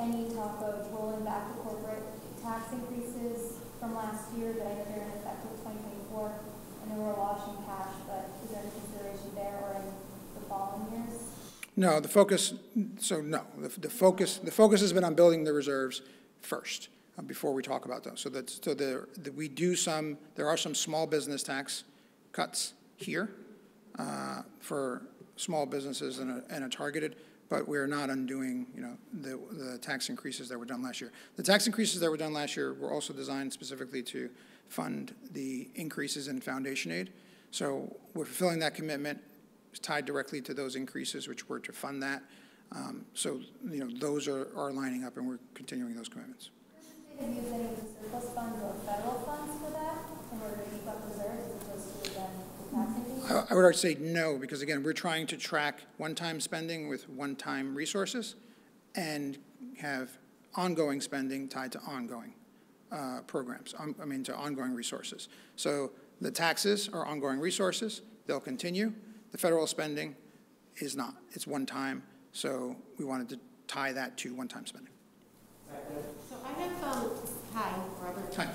any talk of rolling back the corporate tax increases from last year that I know they're in effect until 2024? I know we're awash in cash, but is there any consideration there or in the following years? No, the focus, the focus has been on building the reserves first before we talk about those. There are some small business tax cuts here for small businesses and a targeted, but we're not undoing, the tax increases that were done last year. The tax increases that were done last year were also designed specifically to fund the increases in foundation aid. So we're fulfilling that commitment. It's tied directly to those increases, which were to fund that. Those are lining up, and we're continuing those commitments. Have you used any of the surplus funds or federal funds for that in order to keep up reserves as opposed to, again, the tax increase? I would already say no, because again, we're trying to track one-time spending with one-time resources and have ongoing spending tied to ongoing programs, to ongoing resources. So the taxes are ongoing resources. They'll continue. The federal spending is not. It's one time. So we wanted to tie that to one-time spending. So I have, hi, Robert. Hi.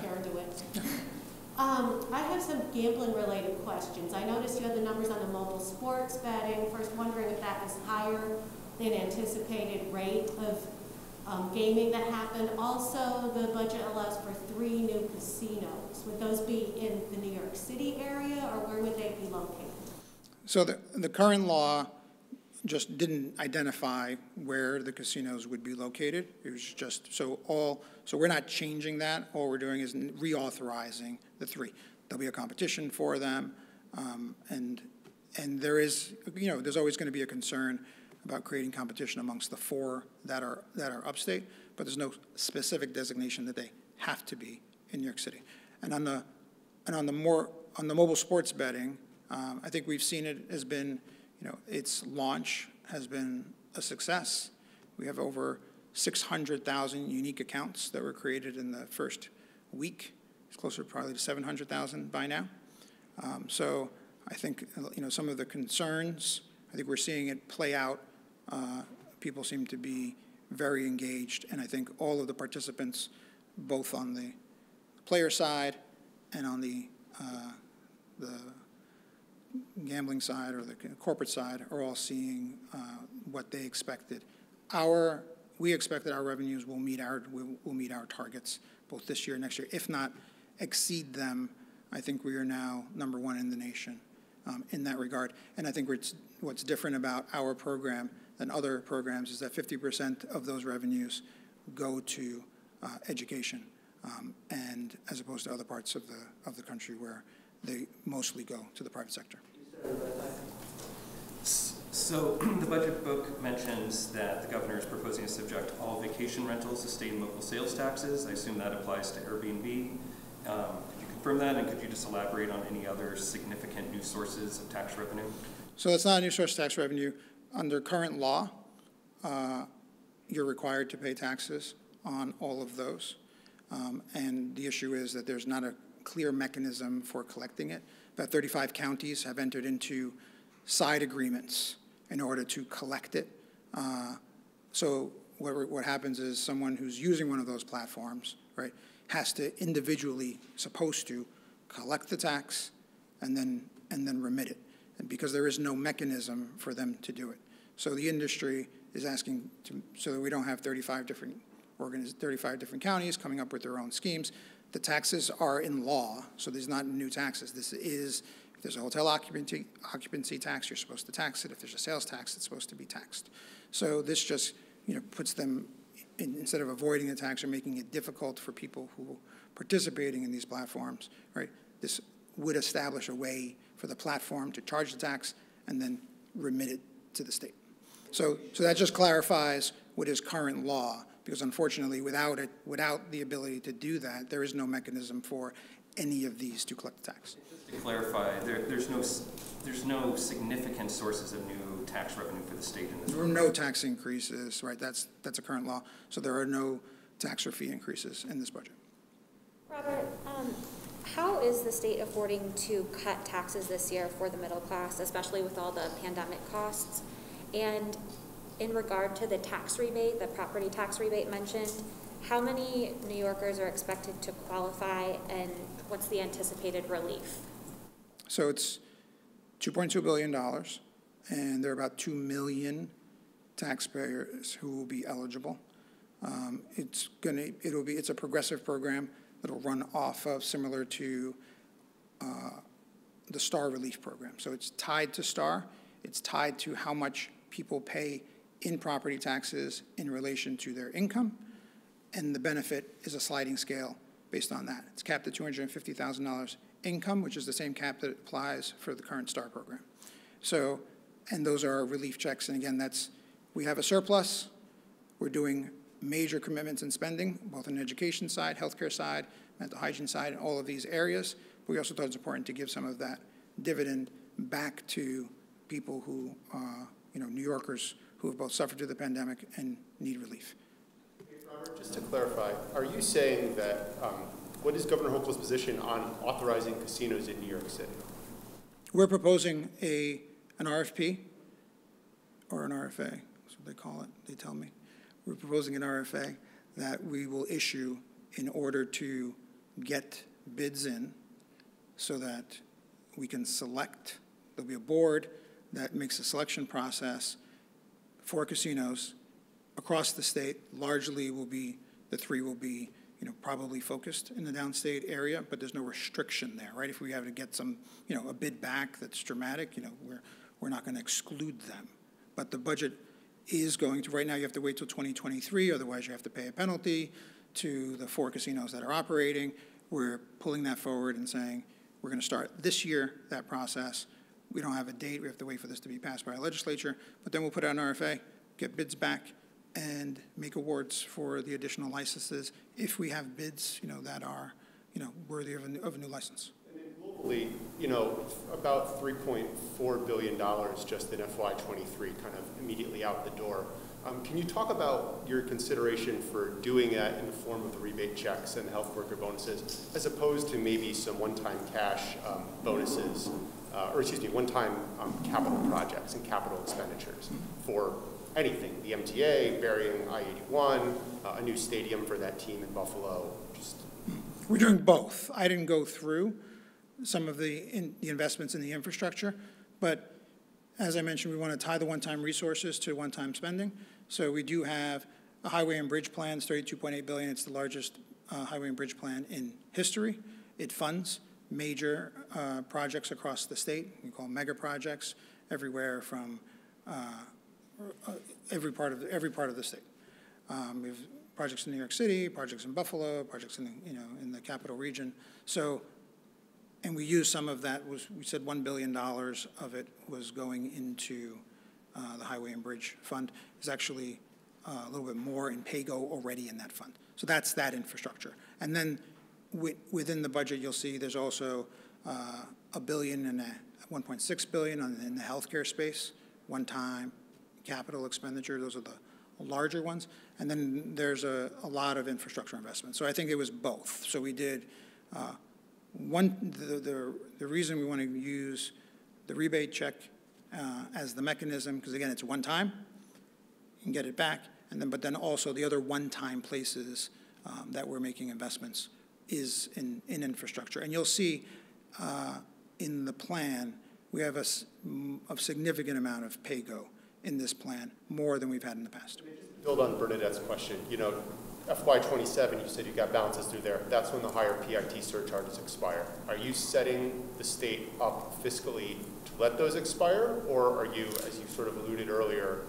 I have some gambling-related questions. I noticed you had the numbers on the mobile sports betting. First, wondering if that was higher than anticipated rate of gaming that happened. Also, the budget allows for 3 new casinos. Would those be in the New York City area, or where would they be located? So the current law just didn't identify where the casinos would be located. It was just, so we're not changing that. All we're doing is reauthorizing the 3. There'll be a competition for them, and there is, there's always going to be a concern about creating competition amongst the 4 that are upstate, but there's no specific designation that they have to be in New York City. And on the mobile sports betting, I think we've seen it has been, its launch has been a success. We have over 600,000 unique accounts that were created in the first week. It's closer probably to 700,000 by now. So I think, some of the concerns, I think we're seeing it play out. People seem to be very engaged, and I think all of the participants, both on the player side and on the gambling side or the corporate side, are all seeing what they expected. We expect that our revenues will meet our targets both this year and next year, if not exceed them. I think we are now #1 in the nation in that regard. And I think what's different about our program than other programs is that 50% of those revenues go to education, and as opposed to other parts of the country where they mostly go to the private sector. So the budget book mentions that the governor is proposing to subject all vacation rentals to state and local sales taxes. I assume that applies to Airbnb. Could you confirm that, and could you just elaborate on any other significant new sources of tax revenue? So that's not a new source of tax revenue. Under current law, you're required to pay taxes on all of those. And the issue is that there's not a clear mechanism for collecting it. About 35 counties have entered into side agreements in order to collect it. So what happens is someone who's using one of those platforms, right, has to supposed to collect the tax and then remit it, and because there is no mechanism for them to do it. So the industry is asking so that we don't have 35 different counties coming up with their own schemes. The taxes are in law, so there's not new taxes. This is, if there's a hotel occupancy tax, you're supposed to tax it. If there's a sales tax, it's supposed to be taxed. So this just, puts them, instead of avoiding the tax or making it difficult for people who are participating in these platforms, right? This would establish a way for the platform to charge the tax and then remit it to the state. So that just clarifies what is current law, because unfortunately, without the ability to do that, there is no mechanism for any of these to collect the tax. Just to clarify, there's no significant sources of new tax revenue for the state in this. There are no tax increases, right? That's a current law. So there are no tax or fee increases in this budget. Robert, how is the state affording to cut taxes this year for the middle class, especially with all the pandemic costs? And in regard to the tax rebate, the property tax rebate mentioned, how many New Yorkers are expected to qualify, and what's the anticipated relief? So it's $2.2 billion, and there are about 2 million taxpayers who will be eligible. It's a progressive program that'll run off of, similar to the STAR relief program. So it's tied to STAR. It's tied to how much people pay in property taxes in relation to their income, and the benefit is a sliding scale based on that. It's capped at $250,000 income, which is the same cap that applies for the current STAR program. So, and those are relief checks, and again, we have a surplus. We're doing major commitments in spending, both on the education side, healthcare side, mental hygiene side, and all of these areas. But we also thought it's important to give some of that dividend back to people who, New Yorkers who have both suffered through the pandemic and need relief. Robert, just to clarify, are you saying that, what is Governor Hochul's position on authorizing casinos in New York City? We're proposing an RFP, or an RFA, that's what they call it, they tell me. We're proposing an RFA that we will issue in order to get bids in so that we can select. There'll be a board that makes a selection process for casinos across the state. Largely the three will be, probably focused in the downstate area, but there's no restriction there, right? If we have to get some, a bid back that's dramatic, we're not going to exclude them. But the budget is going to, right now you have to wait till 2023, otherwise you have to pay a penalty to the 4 casinos that are operating. We're pulling that forward and saying, we're going to start this year, that process. We don't have a date. We have to wait for this to be passed by our legislature, but then we'll put out an RFA, get bids back, and make awards for the additional licenses if we have bids, that are, worthy of a new license. And then globally, about $3.4 billion just in FY23, kind of immediately out the door. Can you talk about your consideration for doing that in the form of the rebate checks and the health worker bonuses, as opposed to maybe some one-time cash bonuses, one-time capital projects and capital expenditures for anything, the MTA, burying I-81, a new stadium for that team in Buffalo? We're doing both. I didn't go through some of the investments in the infrastructure, but as I mentioned, we want to tie the one-time resources to one-time spending. So we do have a highway and bridge plan, it's $32.8 billion. It's the largest highway and bridge plan in history. It funds major projects across the state. We call them mega projects, everywhere from every part of the state. We have projects in New York City, projects in Buffalo, projects in in the capital region. So, and we use some of that. We said $1 billion of it was going into the Highway and Bridge Fund. There's actually a little bit more in PAYGO already in that fund. So that's that infrastructure. And then within the budget, you'll see there's also $1 billion and $1.6 billion in the healthcare space, one-time capital expenditure. Those are the larger ones. And then there's a lot of infrastructure investment. So I think it was both. So we did the reason we want to use the rebate check as the mechanism, because again, it's one time, you can get it back, and then but then also the other one-time places that we're making investments is in infrastructure. And you'll see in the plan, we have a significant amount of PAYGO in this plan, more than we've had in the past. Build on Bernadette's question. FY27, you said you got balances through there. That's when the higher PIT surcharges expire. Are you setting the state up fiscally to let those expire, or are you, as you sort of alluded earlier,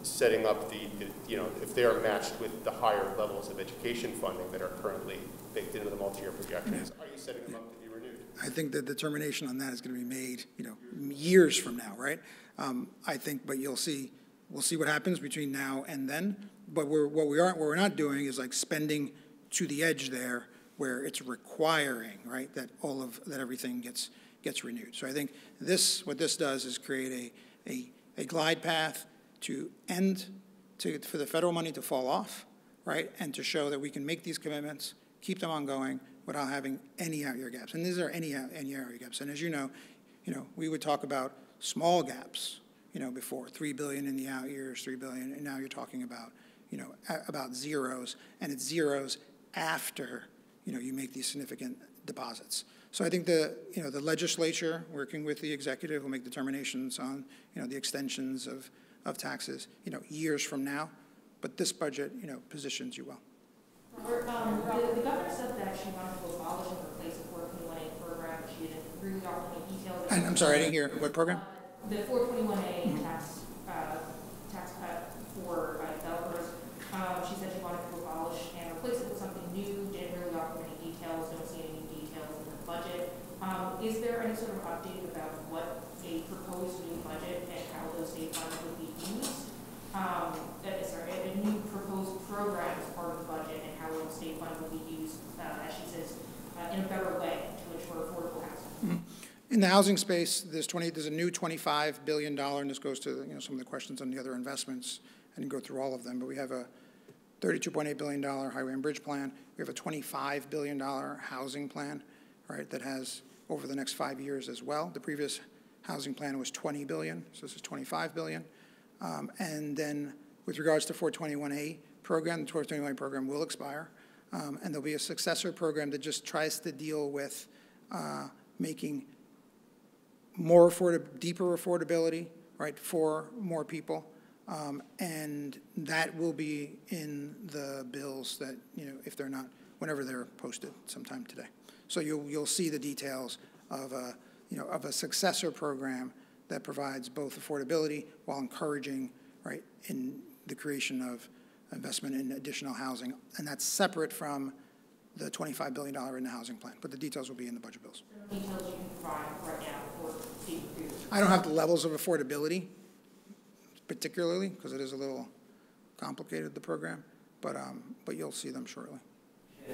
setting up if they are matched with the higher levels of education funding that are currently baked into the multi-year projections, are you setting them up to be renewed? I think the determination on that is going to be made, years from now, right? I think, but we'll see what happens between now and then. But what we're not doing is like spending to the edge there, where it's requiring, right, that everything gets renewed. So I think what this does is create a glide path for the federal money to fall off, right, and to show that we can make these commitments, keep them ongoing without having any out-year gaps. And these are any out-year gaps. And as you know, we would talk about small gaps, before, 3 billion in the out years, 3 billion, and now you're talking about, about zeros, and it's zeros after, you make these significant deposits. So I think the legislature, working with the executive, will make determinations on, the extensions of taxes, years from now. But this budget, positions you well. The governor said that she wanted to abolish and replace the 421A program. She didn't really offer any details. And I'm sorry, I didn't hear what program? The 421A tax cut for developers. She said she wanted to abolish and replace it with something new. Didn't really offer any details. Don't see any new details in the budget. Is there any sort of update about what a proposed new budget and how those state funds would be used? A new proposed program as part of the budget and how those state funds will be used, as she says, in a better way to ensure affordable housing. Mm-hmm. In the housing space, there's a new $25 billion, and this goes to some of the questions on the other investments. I didn't go through all of them, but we have a $32.8 billion highway and bridge plan. We have a $25 billion housing plan, right, that has over the next 5 years as well. The previous housing plan was $20 billion, so this is $25 billion. And then with regards to 421A program, the 421A program will expire, and there'll be a successor program that just tries to deal with making deeper affordability, right, for more people, and that will be in the bills that, if they're not, whenever they're posted sometime today. So you'll see the details of a successor program that provides both affordability while encouraging, right, in the creation of investment in additional housing, and that's separate from the $25 billion in the housing plan, but the details will be in the budget bills. Details you can provide right now for state reviews. I don't have the levels of affordability, particularly, because it is a little complicated, the program, but you'll see them shortly.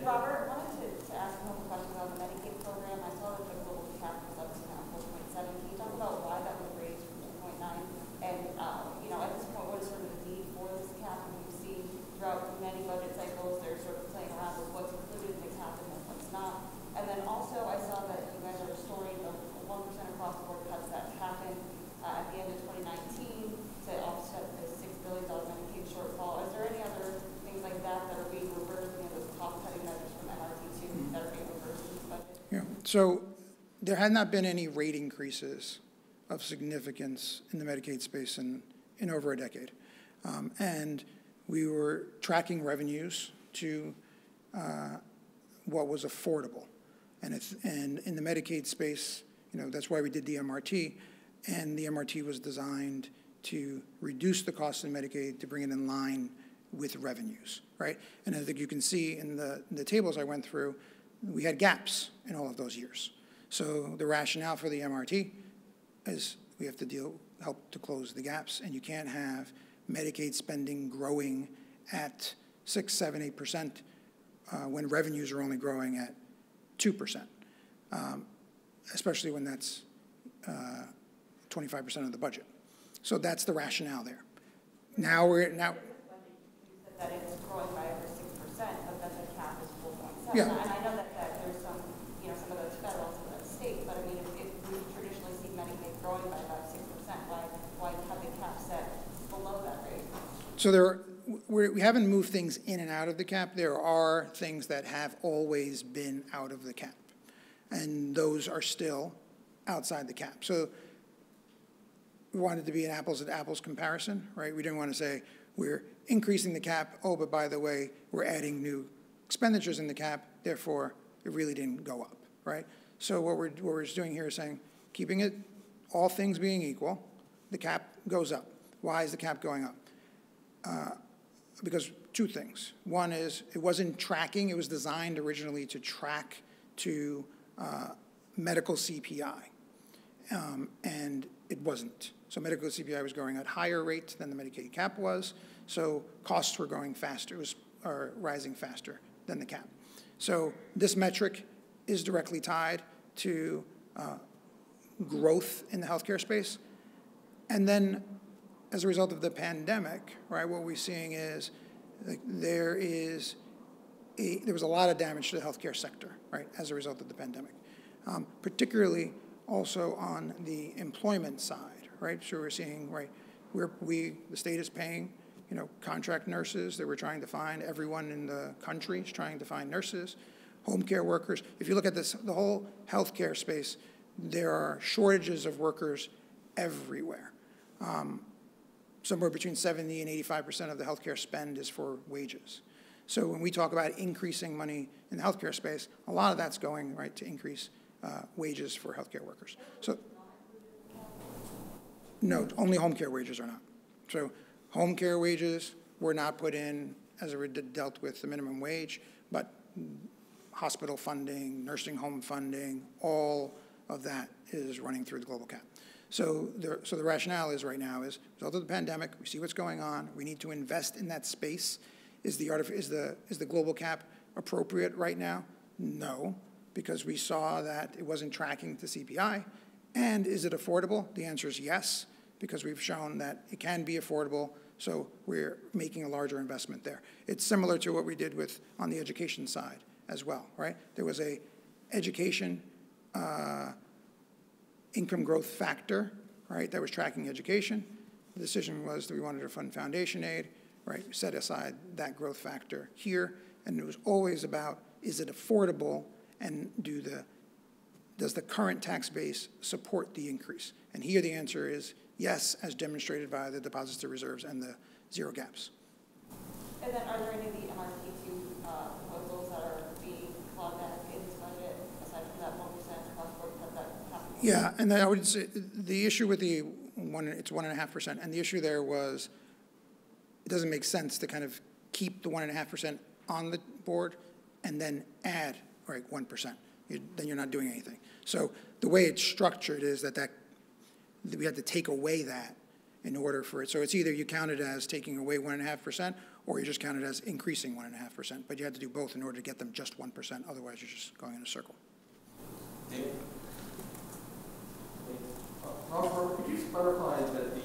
Robert, I wanted to ask a couple questions on the Medicaid program. I saw that the global cap was up to now 4.7. Can you talk about why that was raised from 2.9? And, at this point, what is sort of the need for this cap? And we've seen throughout many budget cycles, they're sort of playing around with what's included in the cap and what's not. And then also, I saw that you guys are restoring the 1% across the board cuts that happened at the end of 2019 to offset the $6 billion Medicaid shortfall. Is there any other things like that that are being reversed, those cost-cutting measures from MRT2 that are being reversed in this budget? Yeah. So there had not been any rate increases of significance in the Medicaid space in over a decade. And we were tracking revenues to what was affordable. And in the Medicaid space, that's why we did the MRT. And the MRT was designed to reduce the cost in Medicaid to bring it in line with revenues, right? And I think you can see in the tables I went through, we had gaps in all of those years. So the rationale for the MRT is we have to help to close the gaps, and you can't have Medicaid spending growing at 6, 7, 8% when revenues are only growing at 2%, especially when that's 25% of the budget. So that's the rationale there. Now You said that it's growing by over 6%, but then the cap is 4.7. Yeah. And I know that there's some of that's federal, some of that's state, but I mean, if we traditionally see Medicaid growing by about 6%, why have the cap set below that rate? So we haven't moved things in and out of the cap. There are things that have always been out of the cap, and those are still outside the cap. So we wanted to be an apples-to-apples comparison, right? We didn't want to say we're increasing the cap, oh, but by the way, we're adding new expenditures in the cap, therefore it really didn't go up, right? So what we're doing here is saying, keeping it, all things being equal, the cap goes up. Why is the cap going up? Because two things. One is it wasn't tracking. It was designed originally to track to medical CPI, and it wasn't. So medical CPI was growing at higher rates than the Medicaid cap was, so costs were going faster, or rising faster than the cap. So this metric is directly tied to growth in the healthcare space. And then as a result of the pandemic, right, what we're seeing is there was a lot of damage to the healthcare sector, right, as a result of the pandemic, particularly also on the employment side, right? So we're seeing, right, the state is paying, contract nurses that we're trying to find. Everyone in the country is trying to find nurses, home care workers. If you look at this, the whole healthcare space, there are shortages of workers everywhere. Somewhere between 70 and 85% of the healthcare spend is for wages. So when we talk about increasing money in the healthcare space, a lot of that's going right to increase wages for healthcare workers. So no, only home care wages are not. So home care wages were not put in as it dealt with the minimum wage, but hospital funding, nursing home funding, all of that is running through the global cap. So the rationale is right now is, as a result of the pandemic, we see what's going on, we need to invest in that space. Is the global cap appropriate right now? No, because we saw that it wasn't tracking to CPI. And is it affordable? The answer is yes, because we've shown that it can be affordable, so we're making a larger investment there. It's similar to what we did on the education side as well, right? There was a education income growth factor, right, that was tracking education. The decision was that we wanted to fund foundation aid, right, set aside that growth factor here, and it was always about, is it affordable, and does the current tax base support the increase? And here the answer is yes, as demonstrated by the deposits to reserves and the zero gaps. And then are there any of the MRT2 proposals that are being clawed back in this budget, aside from that 1% cross-border cut that happened? Yeah, and then I would say the issue with it's 1.5%, and the issue there was it doesn't make sense to kind of keep the 1.5% on the board and then add, right, 1%. Then you're not doing anything. So the way it's structured is that we had to take away that in order for it. So it's either you count it as taking away 1.5%, or you just count it as increasing 1.5%. But you had to do both in order to get them just 1%. Otherwise, you're just going in a circle. David? Robert, could you clarify that the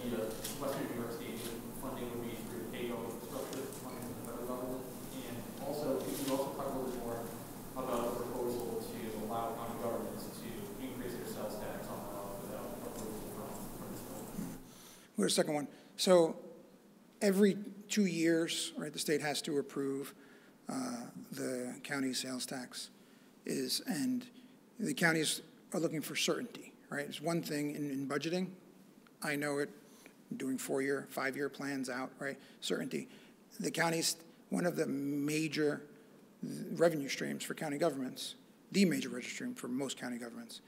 Western New York State funding would be through pay-go infrastructure funding from the federal government? And also, could you also talk a little bit more about the proposal to allow county governments to increase their sales tax on without approval from this bill? Here's the second one. So every 2 years, right, the state has to approve the county sales tax and the counties are looking for certainty, right? It's one thing in budgeting. I know it, doing 4-year, 5-year plans out, right? Certainty. The counties, one of the major revenue streams for county governments, the major revenue stream for most county governments,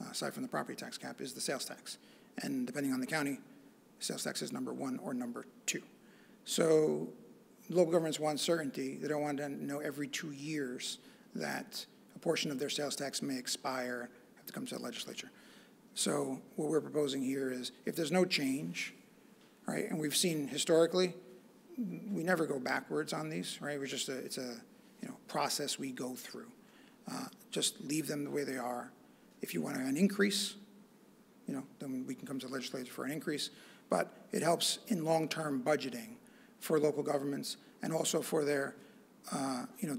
aside from the property tax cap, is the sales tax. And depending on the county, sales tax is number 1 or number 2. So local governments want certainty. They don't want to know every 2 years that a portion of their sales tax may expire, have to come to the legislature. So what we're proposing here is if there's no change, right, and we've seen historically, we never go backwards on these, right? It's a process we go through. Just leave them the way they are. If you want an increase, then we can come to the legislature for an increase. But it helps in long-term budgeting for local governments and also for their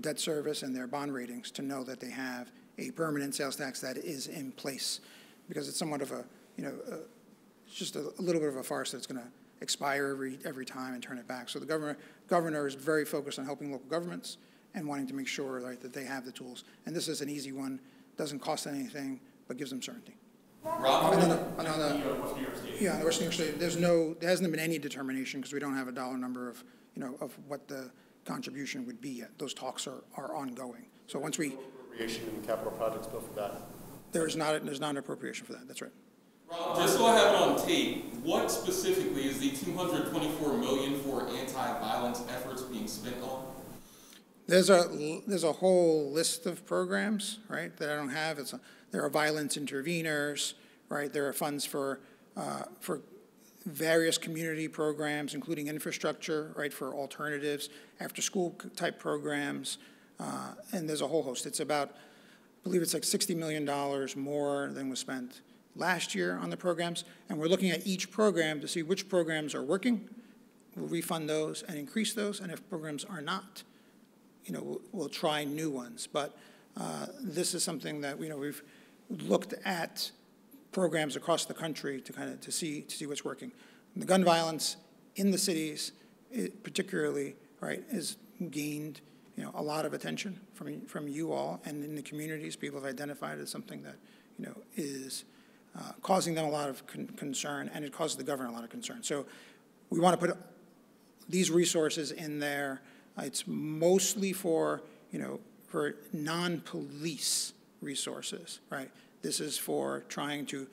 debt service and their bond ratings to know that they have a permanent sales tax that is in place, because it's somewhat of it's just a little bit of a farce that's going to expire every time and turn it back. So the governor is very focused on helping local governments and wanting to make sure, right, that they have the tools. And this is an easy one, doesn't cost anything, but gives them certainty. Rob, on the Western New York State. Yeah, the Western New York State, there hasn't been any determination because we don't have a dollar number of what the contribution would be yet. Those talks are ongoing. So once we Appropriation in the capital projects bill for that. there's not an appropriation for that. That's right. Rob, just so I have it on tape, what specifically is the $224 million for anti-violence efforts being spent on? There's a whole list of programs, right, that I don't have. There are violence interveners, right? There are funds for various community programs, including infrastructure, right, for alternatives, after-school type programs, and there's a whole host. It's about, I believe it's like $60 million more than was spent last year on the programs, and we're looking at each program to see which programs are working. We'll refund those and increase those, and if programs are not, we'll try new ones. But this is something that we've looked at programs across the country to see what's working. The gun violence in the cities, particularly, right, has gained a lot of attention from you all, and in the communities, people have identified it as something that is causing them a lot of concern, and it causes the governor a lot of concern. So we want to put these resources in there. It's mostly for for non-police resources, right? This is for trying to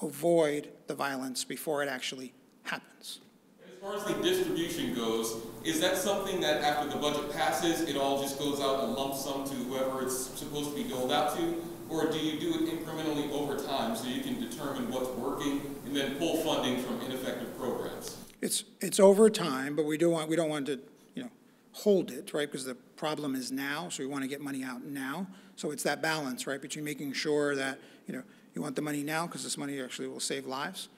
avoid the violence before it actually happens. As far as the distribution goes, is that something that after the budget passes, it all just goes out in lump sum to whoever it's supposed to be doled out to? Or do you do it incrementally over time so you can determine what's working and then pull funding from ineffective programs? It's over time, but we don't want to hold it, right? Because the problem is now, so we want to get money out now. So it's that balance, right, between making sure that you want the money now because this money actually will save lives,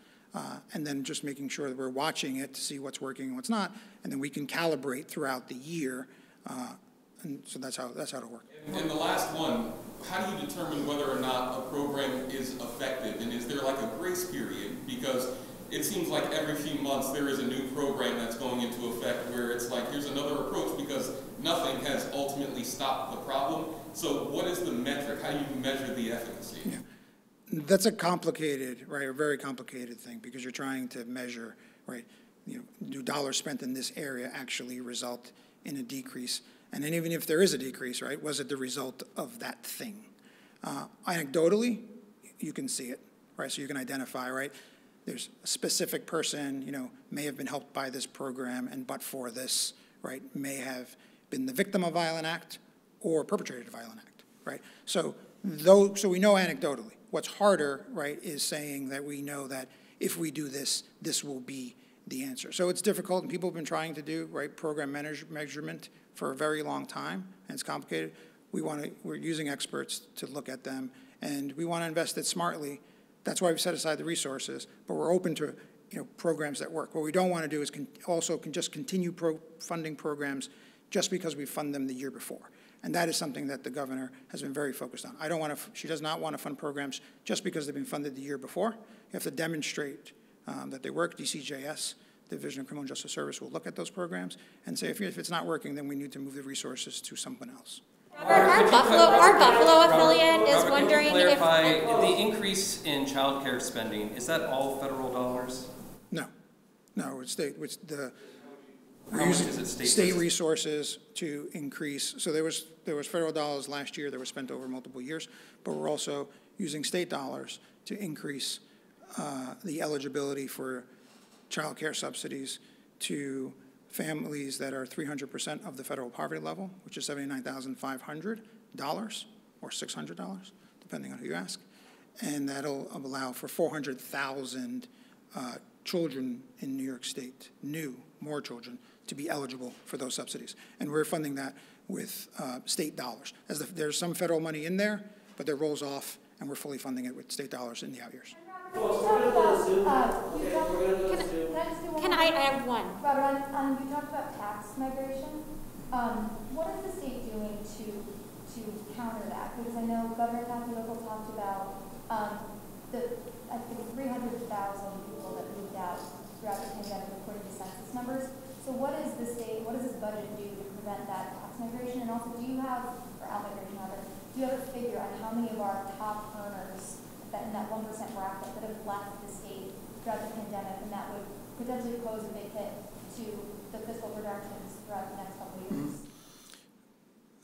and then just making sure that we're watching it to see what's working and what's not, and then we can calibrate throughout the year, and so that's how it'll work. And the last one, how do you determine whether or not a program is effective, and is there like a grace period? Because it seems like every few months there is a new program that's going into effect where it's like, here's another approach, because nothing has ultimately stopped the problem. So what is the metric? How do you measure the efficacy? Yeah. That's a complicated, right, a very complicated thing, because you're trying to measure, right, do dollars spent in this area actually result in a decrease? And then even if there is a decrease, right, was it the result of that thing? Anecdotally, you can see it, right? So you can identify, right? There's a specific person, may have been helped by this program, and but for this, right, may have been the victim of a violent act or perpetrated a violent act, right? So we know anecdotally. What's harder, right, is saying that we know that if we do this, this will be the answer. So it's difficult, and people have been trying to do, right, program measurement for a very long time, and it's complicated. We're using experts to look at them, and we want to invest it smartly. That's why we've set aside the resources, but we're open to programs that work. What we don't want to do is just continue funding programs just because we fund them the year before. And that is something that the governor has been very focused on. She does not want to fund programs just because they've been funded the year before. You have to demonstrate that they work. DCJS, the Division of Criminal Justice Service, will look at those programs and say if it's not working, then we need to move the resources to someone else. Our Buffalo affiliate is wondering if... the increase in child care spending, is that all federal dollars? No, it's state. How much is it state resources to increase. So there was federal dollars last year that were spent over multiple years, but we're also using state dollars to increase the eligibility for child care subsidies to families that are 300% of the federal poverty level, which is $79,500 or $600, depending on who you ask. And that'll allow for 400,000 children in New York State, more children, to be eligible for those subsidies. And we're funding that with state dollars. There's some federal money in there, but that rolls off, and we're fully funding it with state dollars in the out years. I have one. Robert, you talked about tax migration. What is the state doing to counter that? Because I know Governor Kathy Hochul talked about I think 300,000 people that moved out throughout the pandemic according to census numbers. So what does this budget do to prevent that tax migration? And also, do you have a figure on how many of our top earners that in that 1% bracket that have left the state throughout the pandemic, and that would potentially pose a big hit to the fiscal projections throughout the next couple of years?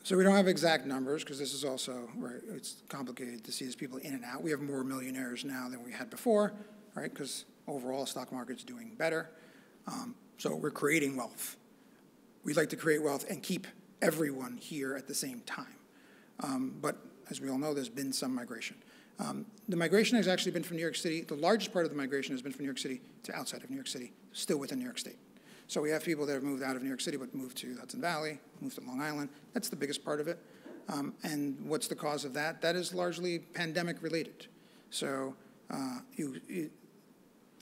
So we don't have exact numbers because this is also, right, it's complicated to see these people in and out. We have more millionaires now than we had before, right, because overall the stock market's doing better. So we're creating wealth. We'd like to create wealth and keep everyone here at the same time. But as we all know, there's been some migration. The migration has actually been from New York City. The largest part of the migration has been from New York City to outside of New York City, still within New York State. So we have people that have moved out of New York City but moved to Hudson Valley, moved to Long Island. That's the biggest part of it. And what's the cause of that? That is largely pandemic related. So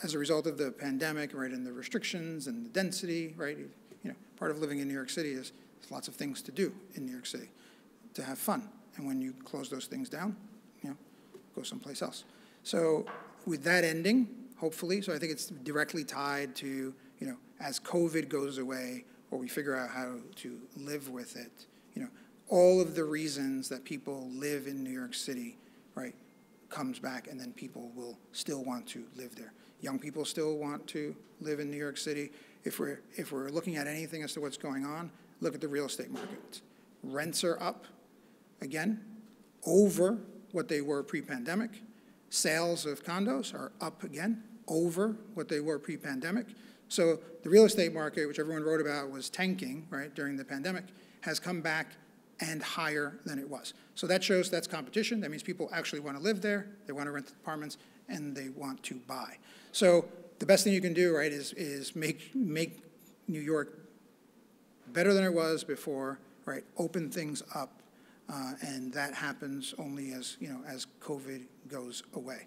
as a result of the pandemic, right, and the restrictions and the density, right, part of living in New York City is there's lots of things to do in New York City to have fun. And when you close those things down, go someplace else. So with that ending, hopefully, so I think it's directly tied to, as COVID goes away, or we figure out how to live with it, all of the reasons that people live in New York City, right, comes back, and then people will still want to live there. Young people still want to live in New York City. If we're looking at anything as to what's going on, look at the real estate market. Rents are up, again, over what they were pre-pandemic. Sales of condos are up again, over what they were pre-pandemic. So the real estate market, which everyone wrote about was tanking, right, during the pandemic, has come back and higher than it was. So that shows that's competition. That means people actually want to live there, they want to rent apartments, and they want to buy. So the best thing you can do, right, is make New York better than it was before, right, open things up, and that happens only as COVID goes away.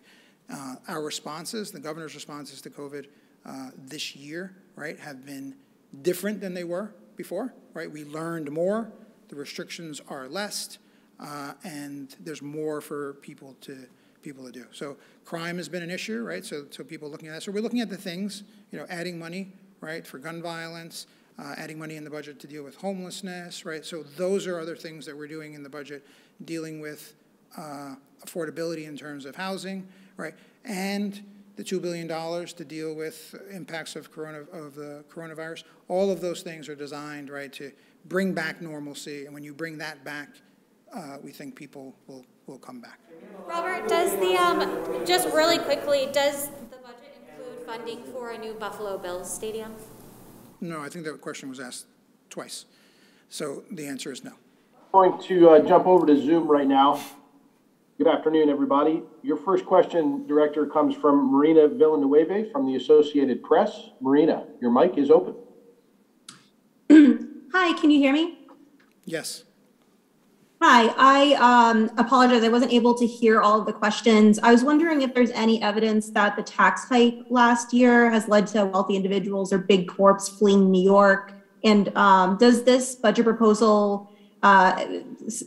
Our responses, the governor's responses to COVID this year, right, have been different than they were before, right? We learned more. The restrictions are less, and there's more for people to do. So crime has been an issue, right? So people looking at that. So we're looking at the things, adding money, right, for gun violence, adding money in the budget to deal with homelessness, right? So those are other things that we're doing in the budget, dealing with affordability in terms of housing, right? And the $2 billion to deal with impacts of the coronavirus. All of those things are designed, right, to bring back normalcy, and when you bring that back, we think people will come back. Robert, does just really quickly, does the budget include funding for a new Buffalo Bills stadium? No, I think that question was asked twice. So the answer is no. I'm going to jump over to Zoom right now. Good afternoon, everybody. Your first question, Director, comes from Marina Villanueva from the Associated Press. Marina, your mic is open. Hi, can you hear me? Yes. Hi, I apologize. I wasn't able to hear all of the questions. I was wondering if there's any evidence that the tax hike last year has led to wealthy individuals or big corps fleeing New York. And does this budget proposal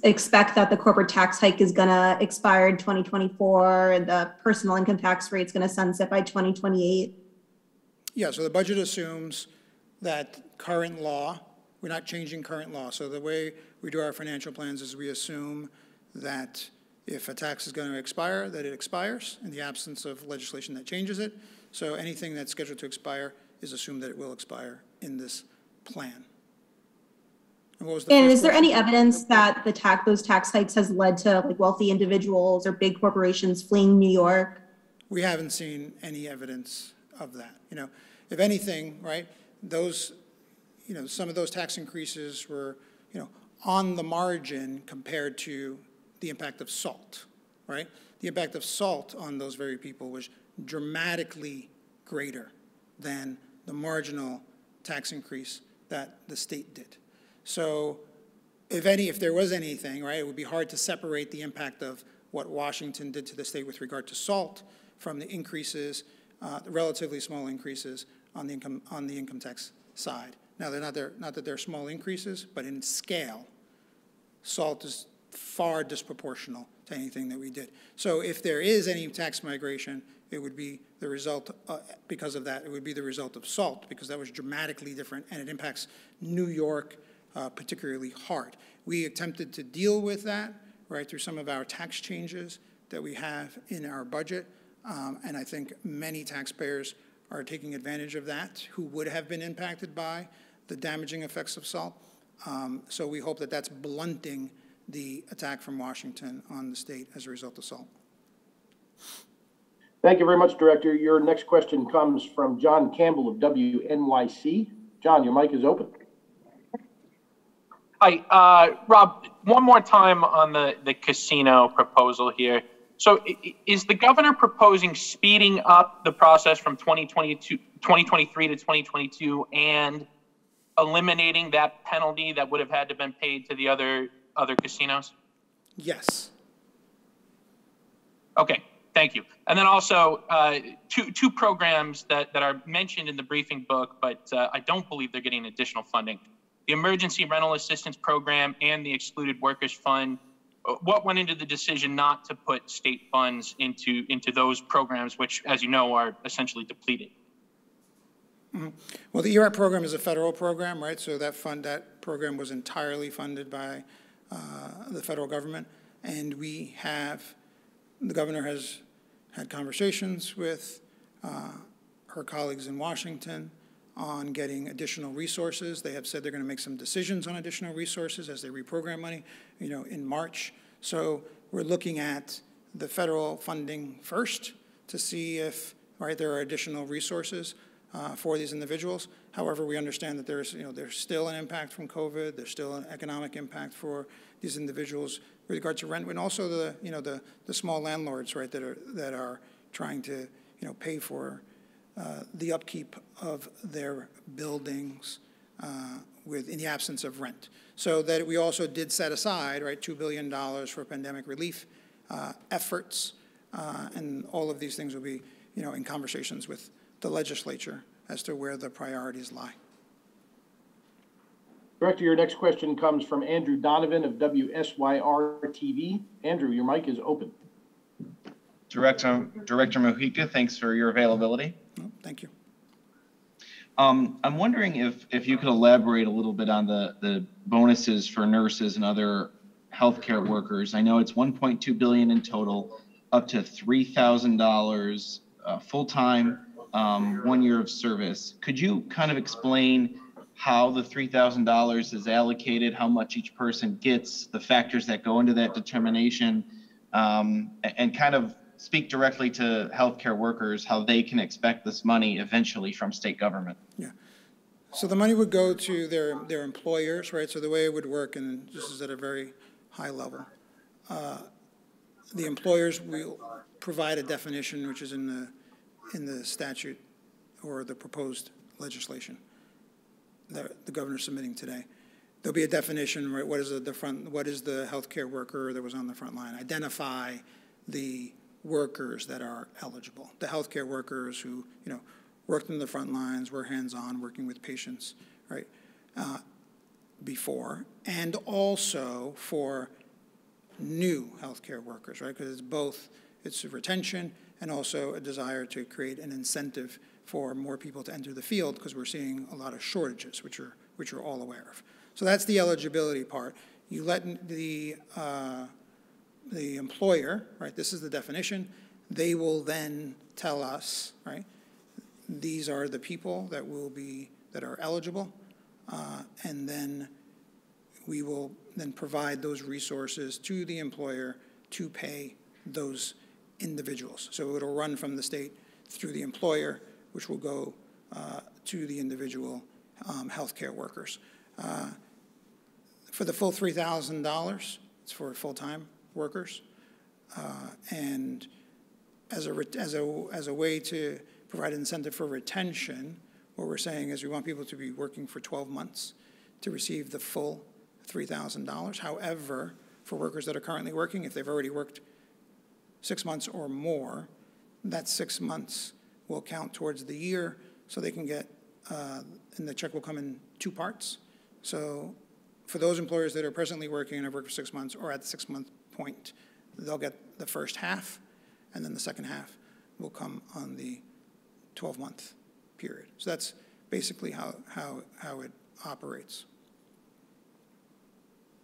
expect that the corporate tax hike is going to expire in 2024 and the personal income tax rate is going to sunset by 2028? Yeah, so the budget assumes that current law, we're not changing current law. So the way we do our financial plans is we assume that if a tax is going to expire, that it expires in the absence of legislation that changes it. So anything that's scheduled to expire is assumed that it will expire in this plan. And what was the And first is there question? any evidence that those tax hikes has led to like wealthy individuals or big corporations fleeing New York? We haven't seen any evidence of that. If anything, right, those, some of those tax increases were, on the margin compared to the impact of SALT, right? The impact of SALT on those very people was dramatically greater than the marginal tax increase that the state did. So if there was anything, right, it would be hard to separate the impact of what Washington did to the state with regard to SALT from the increases, the relatively small increases on the income tax side. Now, not that they're small increases, but in scale, SALT is far disproportional to anything that we did. So if there is any tax migration, it would be the result, because of that, it would be the result of SALT, because that was dramatically different, and it impacts New York particularly hard. We attempted to deal with that, right, through some of our tax changes that we have in our budget, and I think many taxpayers are taking advantage of that who would have been impacted by the damaging effects of SALT. So we hope that that's blunting the attack from Washington on the state as a result of SALT. Thank you very much, Director. Your next question comes from John Campbell of WNYC. John, your mic is open. Hi, Rob, one more time on the casino proposal here. So is the governor proposing speeding up the process from 2023 to 2022 and eliminating that penalty that would have had to been paid to the other casinos? Yes. Okay, thank you. And then also two programs that are mentioned in the briefing book, but I don't believe they're getting additional funding. The Emergency Rental Assistance Program and the Excluded Workers Fund. what went into the decision not to put state funds into those programs, which, as you know, are essentially depleted? Mm-hmm. Well, the ERAP program is a federal program, right? So that program was entirely funded by the federal government, and the governor has had conversations with her colleagues in Washington on getting additional resources. They have said they're going to make some decisions on additional resources as they reprogram money, in March. So we're looking at the federal funding first to see if, there are additional resources for these individuals. However, we understand that there's still an impact from COVID. There's still an economic impact for these individuals with regard to rent, and also the small landlords, right, that are trying to pay for the upkeep of their buildings in the absence of rent. So that we also did set aside, right, $2 billion for pandemic relief efforts, and all of these things will be, in conversations with the legislature as to where the priorities lie. Director, your next question comes from Andrew Donovan of WSYR-TV. Andrew, your mic is open. Director Mujica, thanks for your availability. Oh, thank you. I'm wondering if you could elaborate a little bit on the bonuses for nurses and other healthcare workers. I know it's $1.2 billion in total, up to $3,000 full-time, 1 year of service. Could you kind of explain how the $3,000 is allocated, how much each person gets, the factors that go into that determination, and kind of speak directly to healthcare workers, how they can expect this money eventually from state government? Yeah. So the money would go to their employers, right? So the way it would work, and this is at a very high level, the employers will provide a definition, which is in the statute or the proposed legislation that the governor's submitting today. There'll be a definition, right? What is the healthcare worker that was on the front line? Identify the workers that are eligible, the healthcare workers who, worked in the front lines, were hands-on, working with patients, right, before, and also for new healthcare workers, right, because it's a retention and also a desire to create an incentive for more people to enter the field, because we're seeing a lot of shortages, which you're all aware of. So that's the eligibility part. You let the employer, right, this is the definition, they will then tell us, right, these are the people that are eligible, and then we will then provide those resources to the employer to pay those individuals. So it'll run from the state through the employer, which will go to the individual healthcare workers. For the full $3,000, it's for full-time workers, and as a way to provide incentive for retention, what we're saying is we want people to be working for 12 months to receive the full $3,000. However, for workers that are currently working, if they've already worked 6 months or more, that 6 months will count towards the year, so they can get, and the check will come in 2 parts. So for those employers that are presently working and have worked for 6 months or at the 6-month point, they'll get the first half, and then the second half will come on the 12-month period. So that's basically how it operates.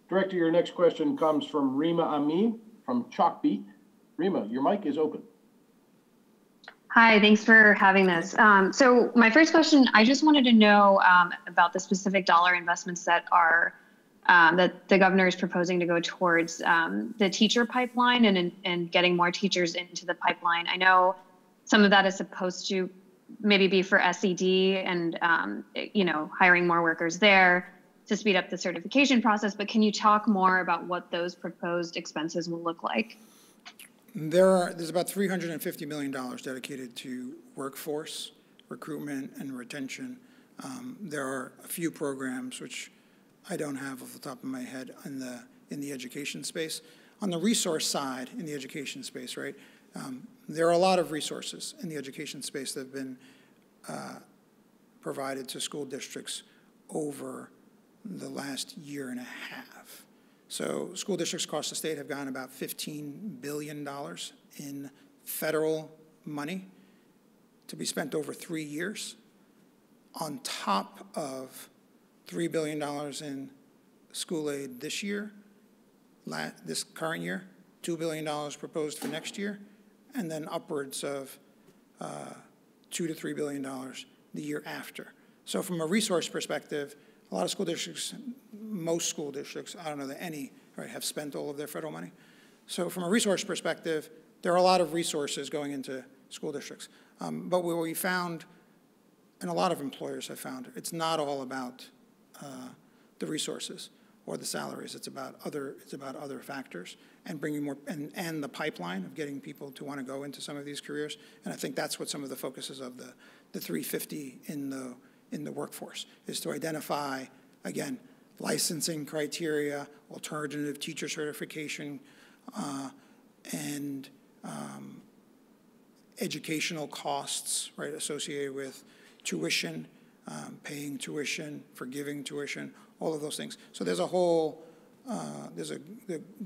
Director, your next question comes from Rima Amin from Chalkbeat. Rima, your mic is open. Hi, thanks for having this. So my first question, I just wanted to know about the specific dollar investments that are that the governor is proposing to go towards the teacher pipeline and getting more teachers into the pipeline. I know some of that is supposed to maybe be for SED and hiring more workers there to speed up the certification process, but can you talk more about what those proposed expenses will look like? There's about $350 million dedicated to workforce recruitment and retention. There are a few programs which I don't have off the top of my head in the education space. On the resource side in the education space, right, there are a lot of resources in the education space that have been provided to school districts over the last year and a half. So school districts across the state have gotten about $15 billion in federal money to be spent over 3 years, on top of $3 billion in school aid this year, this current year, $2 billion proposed for next year, and then upwards of $2 to $3 billion the year after. So from a resource perspective, a lot of school districts, most school districts, I don't know that any, right, have spent all of their federal money. So from a resource perspective, there are a lot of resources going into school districts. But what we found, and a lot of employers have found, it's not all about the resources or the salaries. It's about other factors, and bringing more, and the pipeline of getting people to want to go into some of these careers. And I think that's what some of the focuses of the 350 in the workforce is, to identify, again, licensing criteria, alternative teacher certification, and educational costs, right, associated with tuition, paying tuition, forgiving tuition, all of those things. So there's a whole, there's a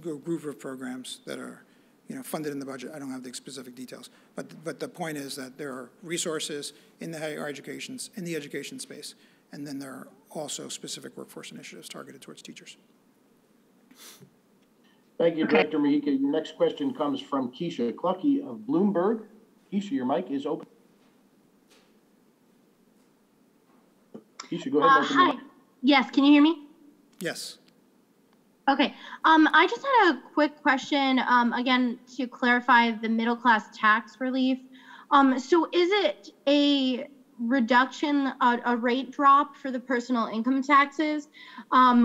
group of programs that are, funded in the budget. I don't have the specific details, but the point is that there are resources in the higher educations, in the education space, and then there are also specific workforce initiatives targeted towards teachers. Thank you, Director Mujica. Your next question comes from Keisha Clucky of Bloomberg. Keisha, your mic is open. Keisha, go ahead and open Hi. Yes, can you hear me? Yes. Okay. I just had a quick question, again, to clarify the middle class tax relief. So is it a reduction, a rate drop for the personal income taxes,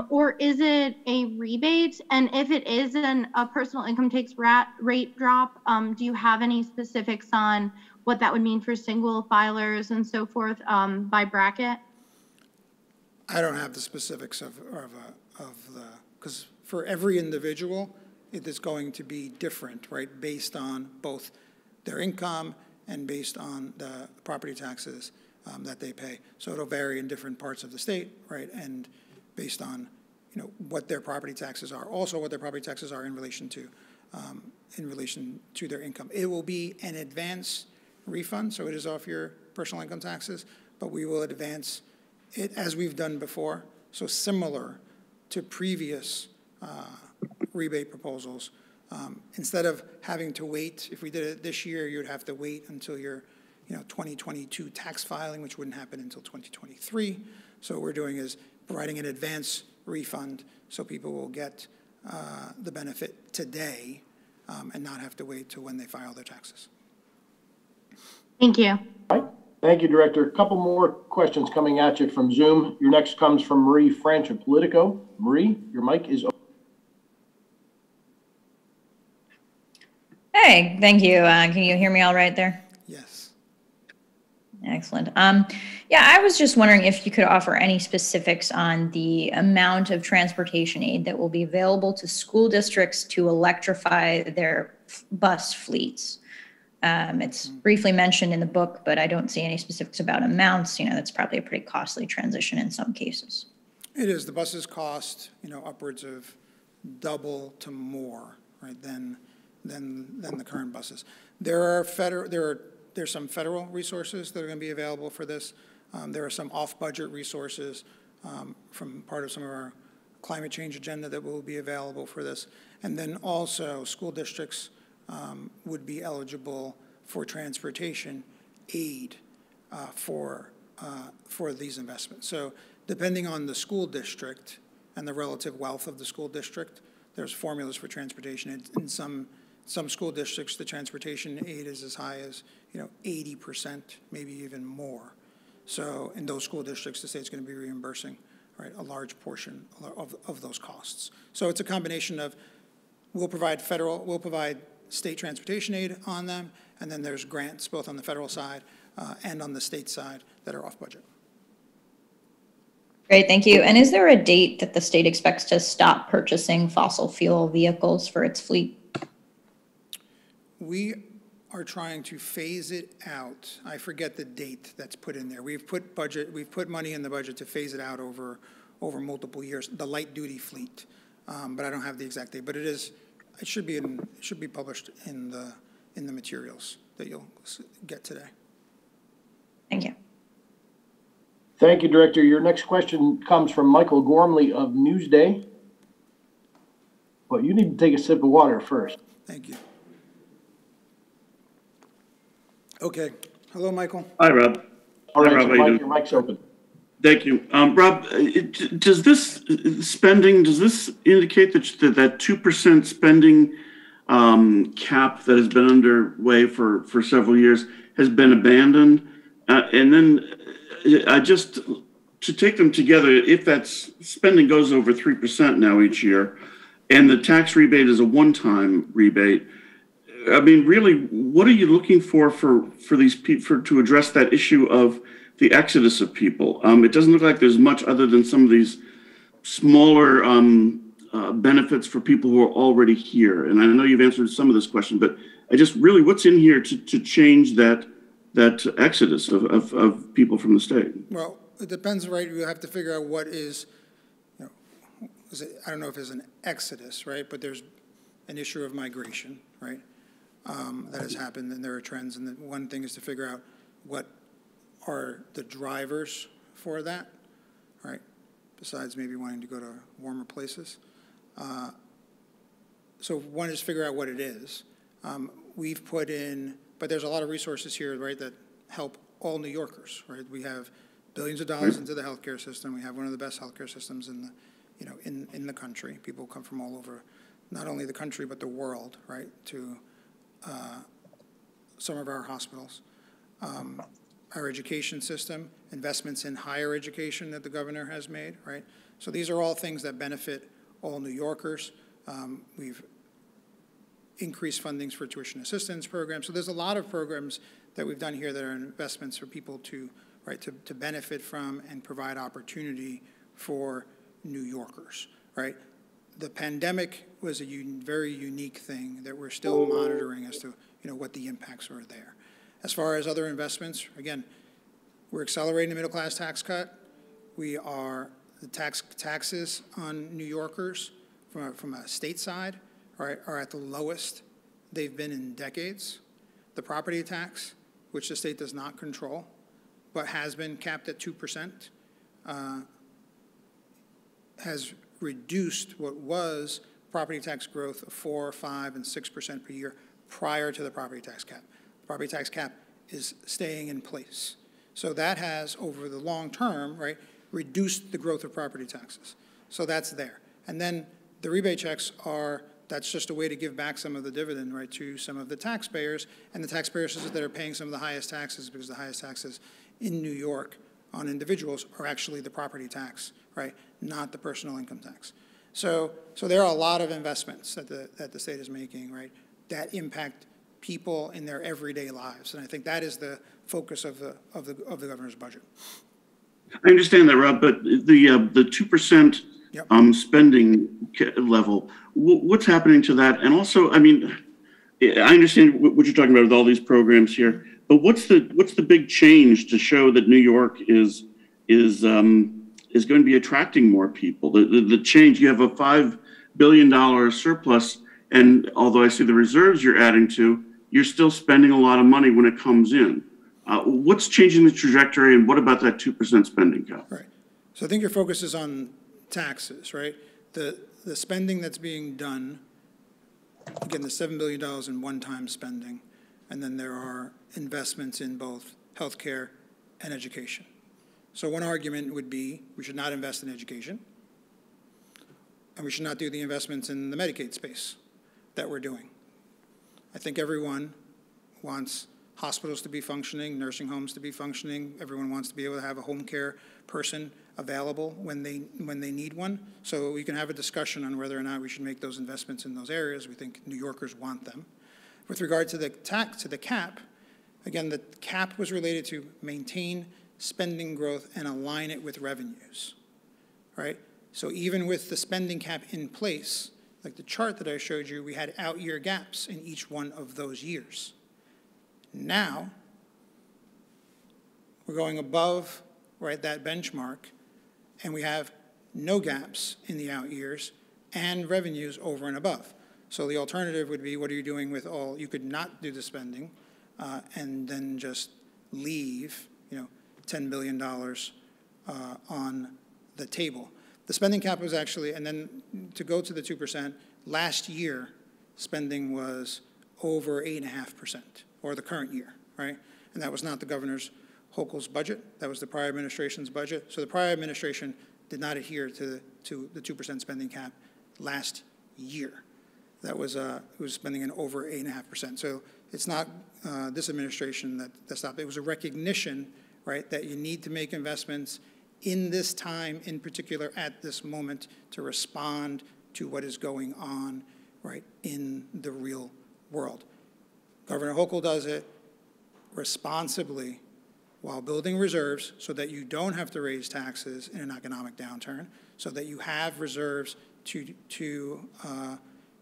or is it a rebate? And if it is a personal income tax rate drop, do you have any specifics on what that would mean for single filers and so forth by bracket? I don't have the specifics of the, because for every individual, it is going to be different, right, based on both their income and based on the property taxes that they pay. So it'll vary in different parts of the state, right, and based on, what their property taxes are. Also, what their property taxes are in relation to their income. It will be an advance refund, so it is off your personal income taxes, but we will advance it as we've done before, so similar to previous rebate proposals. Instead of having to wait, if we did it this year, you'd have to wait until your 2022 tax filing, which wouldn't happen until 2023. So what we're doing is providing an advance refund so people will get the benefit today and not have to wait till when they file their taxes. Thank you. All right. Thank you, Director. A couple more questions coming at you from Zoom. Your next comes from Marie French of Politico. Marie, your mic is open. Hey, thank you. Can you hear me all right there? Yes. Excellent. Yeah, I was just wondering if you could offer any specifics on the amount of transportation aid that will be available to school districts to electrify their bus fleets. It's briefly mentioned in the book, but I don't see any specifics about amounts. That's probably a pretty costly transition in some cases. It is. The buses cost, upwards of double to more, right, than the current buses. There's some federal resources that are going to be available for this. There are some off-budget resources from part of some of our climate change agenda that will be available for this. And then also school districts would be eligible for transportation aid for these investments. So depending on the school district and the relative wealth of the school district, there's formulas for transportation. In some school districts, the transportation aid is as high as 80%, maybe even more. So in those school districts, the state's going to be reimbursing, right, a large portion of those costs. So it's a combination of we'll provide state transportation aid on them, and then there's grants both on the federal side and on the state side that are off budget. Great, thank you. And is there a date that the state expects to stop purchasing fossil fuel vehicles for its fleet? We are trying to phase it out. I forget the date that's put in there. We've put money in the budget to phase it out over multiple years. The light duty fleet. but I don't have the exact date. But it should be published in the materials that you'll get today. Thank you. Thank you, Director. Your next question comes from Michael Gormley of Newsday. But you need to take a sip of water first. Thank you. Okay. Hello, Michael. Hi, Rob. All right, Hi, Rob, so how you Mike, doing? your mic's open. Thank you. Rob, does this spending, does this indicate that 2% spending cap that has been underway for several years has been abandoned? And then to take them together, if that spending goes over 3% now each year, and the tax rebate is a one-time rebate, I mean, really, what are you looking for these people to address that issue of the exodus of people? It doesn't look like there's much other than some of these smaller benefits for people who are already here. And I know you've answered some of this question, but I just really, what's in here to change that exodus of people from the state? Well, it depends, right? You have to figure out what is, I don't know if it's an exodus, right? But there's an issue of migration, right? That has happened, and there are trends. And the one thing is to figure out what are the drivers for that, right? Besides maybe wanting to go to warmer places. So one is figure out what it is. We've put in, but there's a lot of resources here, right, that help all New Yorkers, right? We have billions of dollars into the healthcare system. We have one of the best healthcare systems in the, in the country. People come from all over, not only the country, but the world, right, to some of our hospitals. Our education system, investments in higher education that the governor has made, right? So these are all things that benefit all New Yorkers. We've increased fundings for tuition assistance programs. So there's a lot of programs that we've done here that are investments for people to, right, to benefit from and provide opportunity for New Yorkers, right? The pandemic was a very unique thing that we're still monitoring as to, what the impacts are there. As far as other investments, again, we're accelerating the middle class tax cut. The taxes on New Yorkers from a state side, right, are at the lowest they've been in decades. The property tax, which the state does not control, but has been capped at 2%, has reduced what was property tax growth of 4%, 5%, and 6% per year prior to the property tax cap. The property tax cap is staying in place. So that has, over the long term, right, reduced the growth of property taxes. So that's there. And then the rebate checks that's just a way to give back some of the dividend, right, to some of the taxpayers, and the taxpayers that are paying some of the highest taxes, because the highest taxes in New York on individuals are actually the property tax, right, not the personal income tax. So there are a lot of investments that the state is making, right, that impact people in their everyday lives, and I think that is the focus of the governor's budget. I understand that, Rob, but the 2% Yep. Spending level, what's happening to that? And also, I mean, I understand what you're talking about with all these programs here, but what's the big change to show that New York is going to be attracting more people? The change, you have a $5 billion surplus, and although I see the reserves you're adding to, you're still spending a lot of money when it comes in. What's changing the trajectory, and what about that 2% spending cap? Right. So I think your focus is on taxes, right? The spending that's being done, again, the $7 billion in one-time spending, and then there are investments in both healthcare and education. So one argument would be we should not invest in education, and we should not do the investments in the Medicaid space that we're doing. I think everyone wants hospitals to be functioning, nursing homes to be functioning. Everyone wants to be able to have a home care person available when they need one. So we can have a discussion on whether or not we should make those investments in those areas. We think New Yorkers want them. With regard to the cap, again, the cap was related to maintain spending growth and align it with revenues, right? So even with the spending cap in place, like the chart that I showed you, we had out-year gaps in each one of those years. Now, we're going above, right, that benchmark, and we have no gaps in the out years, and revenues over and above. So the alternative would be, what are you doing with all, you could not do the spending and then just leave, $10 billion on the table. The spending cap was actually, and then to go to the 2%, last year spending was over 8.5%, or the current year, right? And that was not the Governor Hochul's budget, that was the prior administration's budget. So the prior administration did not adhere to the 2% spending cap last year. That was, it was spending in over 8.5%. So it's not this administration that stopped. It was a recognition, right, that you need to make investments in this time, in particular at this moment, to respond to what is going on, right, in the real world. Governor Hochul does it responsibly while building reserves so that you don't have to raise taxes in an economic downturn, so that you have reserves to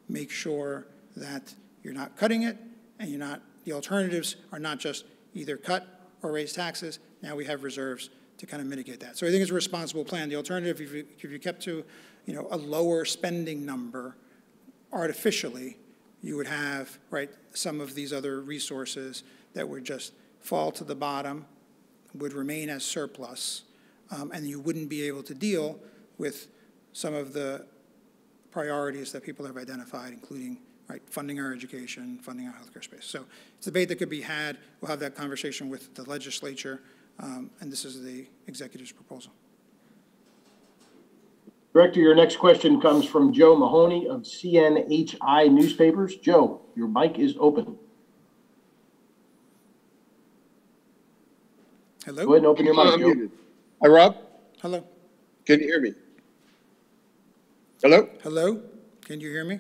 make sure that you're not cutting it, and you're not, the alternatives are not just either cut or raise taxes. Now we have reserves to kind of mitigate that. So I think it's a responsible plan. The alternative, if you kept to, a lower spending number artificially, you would have, right, some of these other resources that would just fall to the bottom, would remain as surplus, and you wouldn't be able to deal with some of the priorities that people have identified, including, right, funding our education, funding our healthcare space. So it's a debate that could be had. We'll have that conversation with the legislature, and this is the executive's proposal. Director, your next question comes from Joe Mahoney of CNHI Newspapers. Joe, your mic is open. Hello? Go ahead and open your mic, Joe. Hi, Rob. Hello? Can you hear me? Hello? Hello? Can you hear me?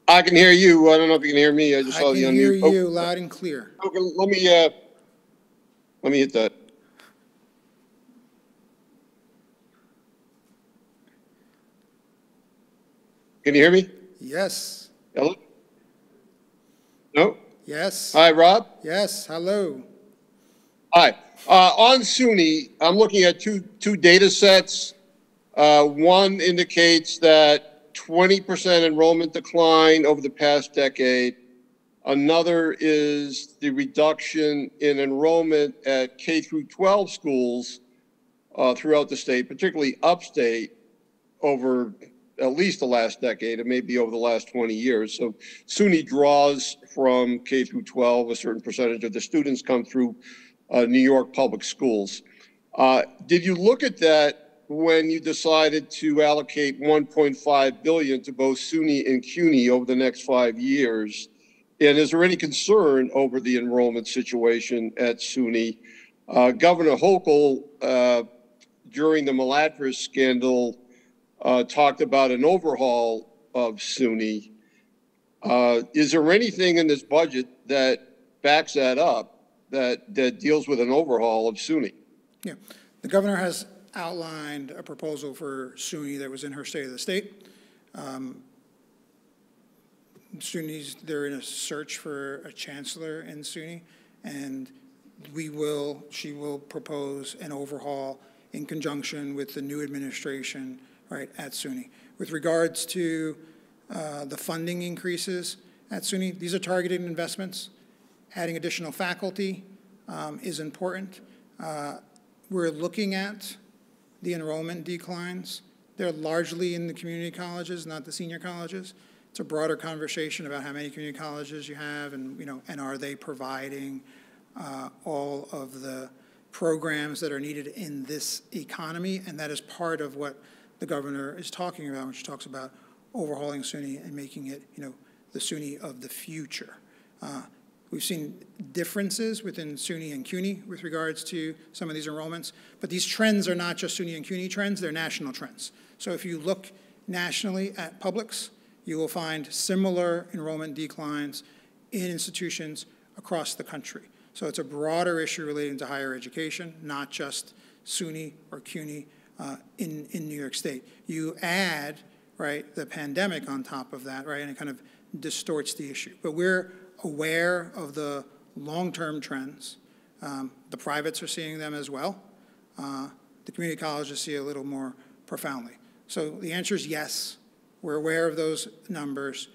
I can hear you. I don't know if you can hear me. I just saw you on mute. I can hear you loud and clear. Okay, let me hit that. Can you hear me? Yes. Hello? No? Yes. Hi, Rob. Yes. Hello. Hi. On SUNY, I'm looking at two data sets. One indicates that 20% enrollment decline over the past decade. Another is the reduction in enrollment at K through 12 schools throughout the state, particularly upstate, over at least the last decade, and maybe over the last 20 years. So SUNY draws from K through 12, a certain percentage of the students come through New York public schools. Did you look at that when you decided to allocate $1.5 billion to both SUNY and CUNY over the next 5 years? And is there any concern over the enrollment situation at SUNY? Governor Hochul, during the Malatras scandal, talked about an overhaul of SUNY. Is there anything in this budget that backs that up, that deals with an overhaul of SUNY? Yeah, the governor has outlined a proposal for SUNY that was in her State of the State. SUNY's, they're in a search for a chancellor in SUNY, and she will propose an overhaul in conjunction with the new administration, right, at SUNY. With regards to the funding increases at SUNY, these are targeted investments. Adding additional faculty is important. We're looking at the enrollment declines. They're largely in the community colleges, not the senior colleges. It's a broader conversation about how many community colleges you have, and and are they providing all of the programs that are needed in this economy, and that is part of what the governor is talking about when she talks about overhauling SUNY and making it, the SUNY of the future. We've seen differences within SUNY and CUNY with regards to some of these enrollments, but these trends are not just SUNY and CUNY trends, they're national trends. So if you look nationally at publics, you will find similar enrollment declines in institutions across the country. So it's a broader issue relating to higher education, not just SUNY or CUNY in New York State. You add, right, the pandemic on top of that, right, and it kind of distorts the issue. But we're aware of the long-term trends. The privates are seeing them as well. The community colleges see a little more profoundly. So the answer is yes. we're aware of those numbers.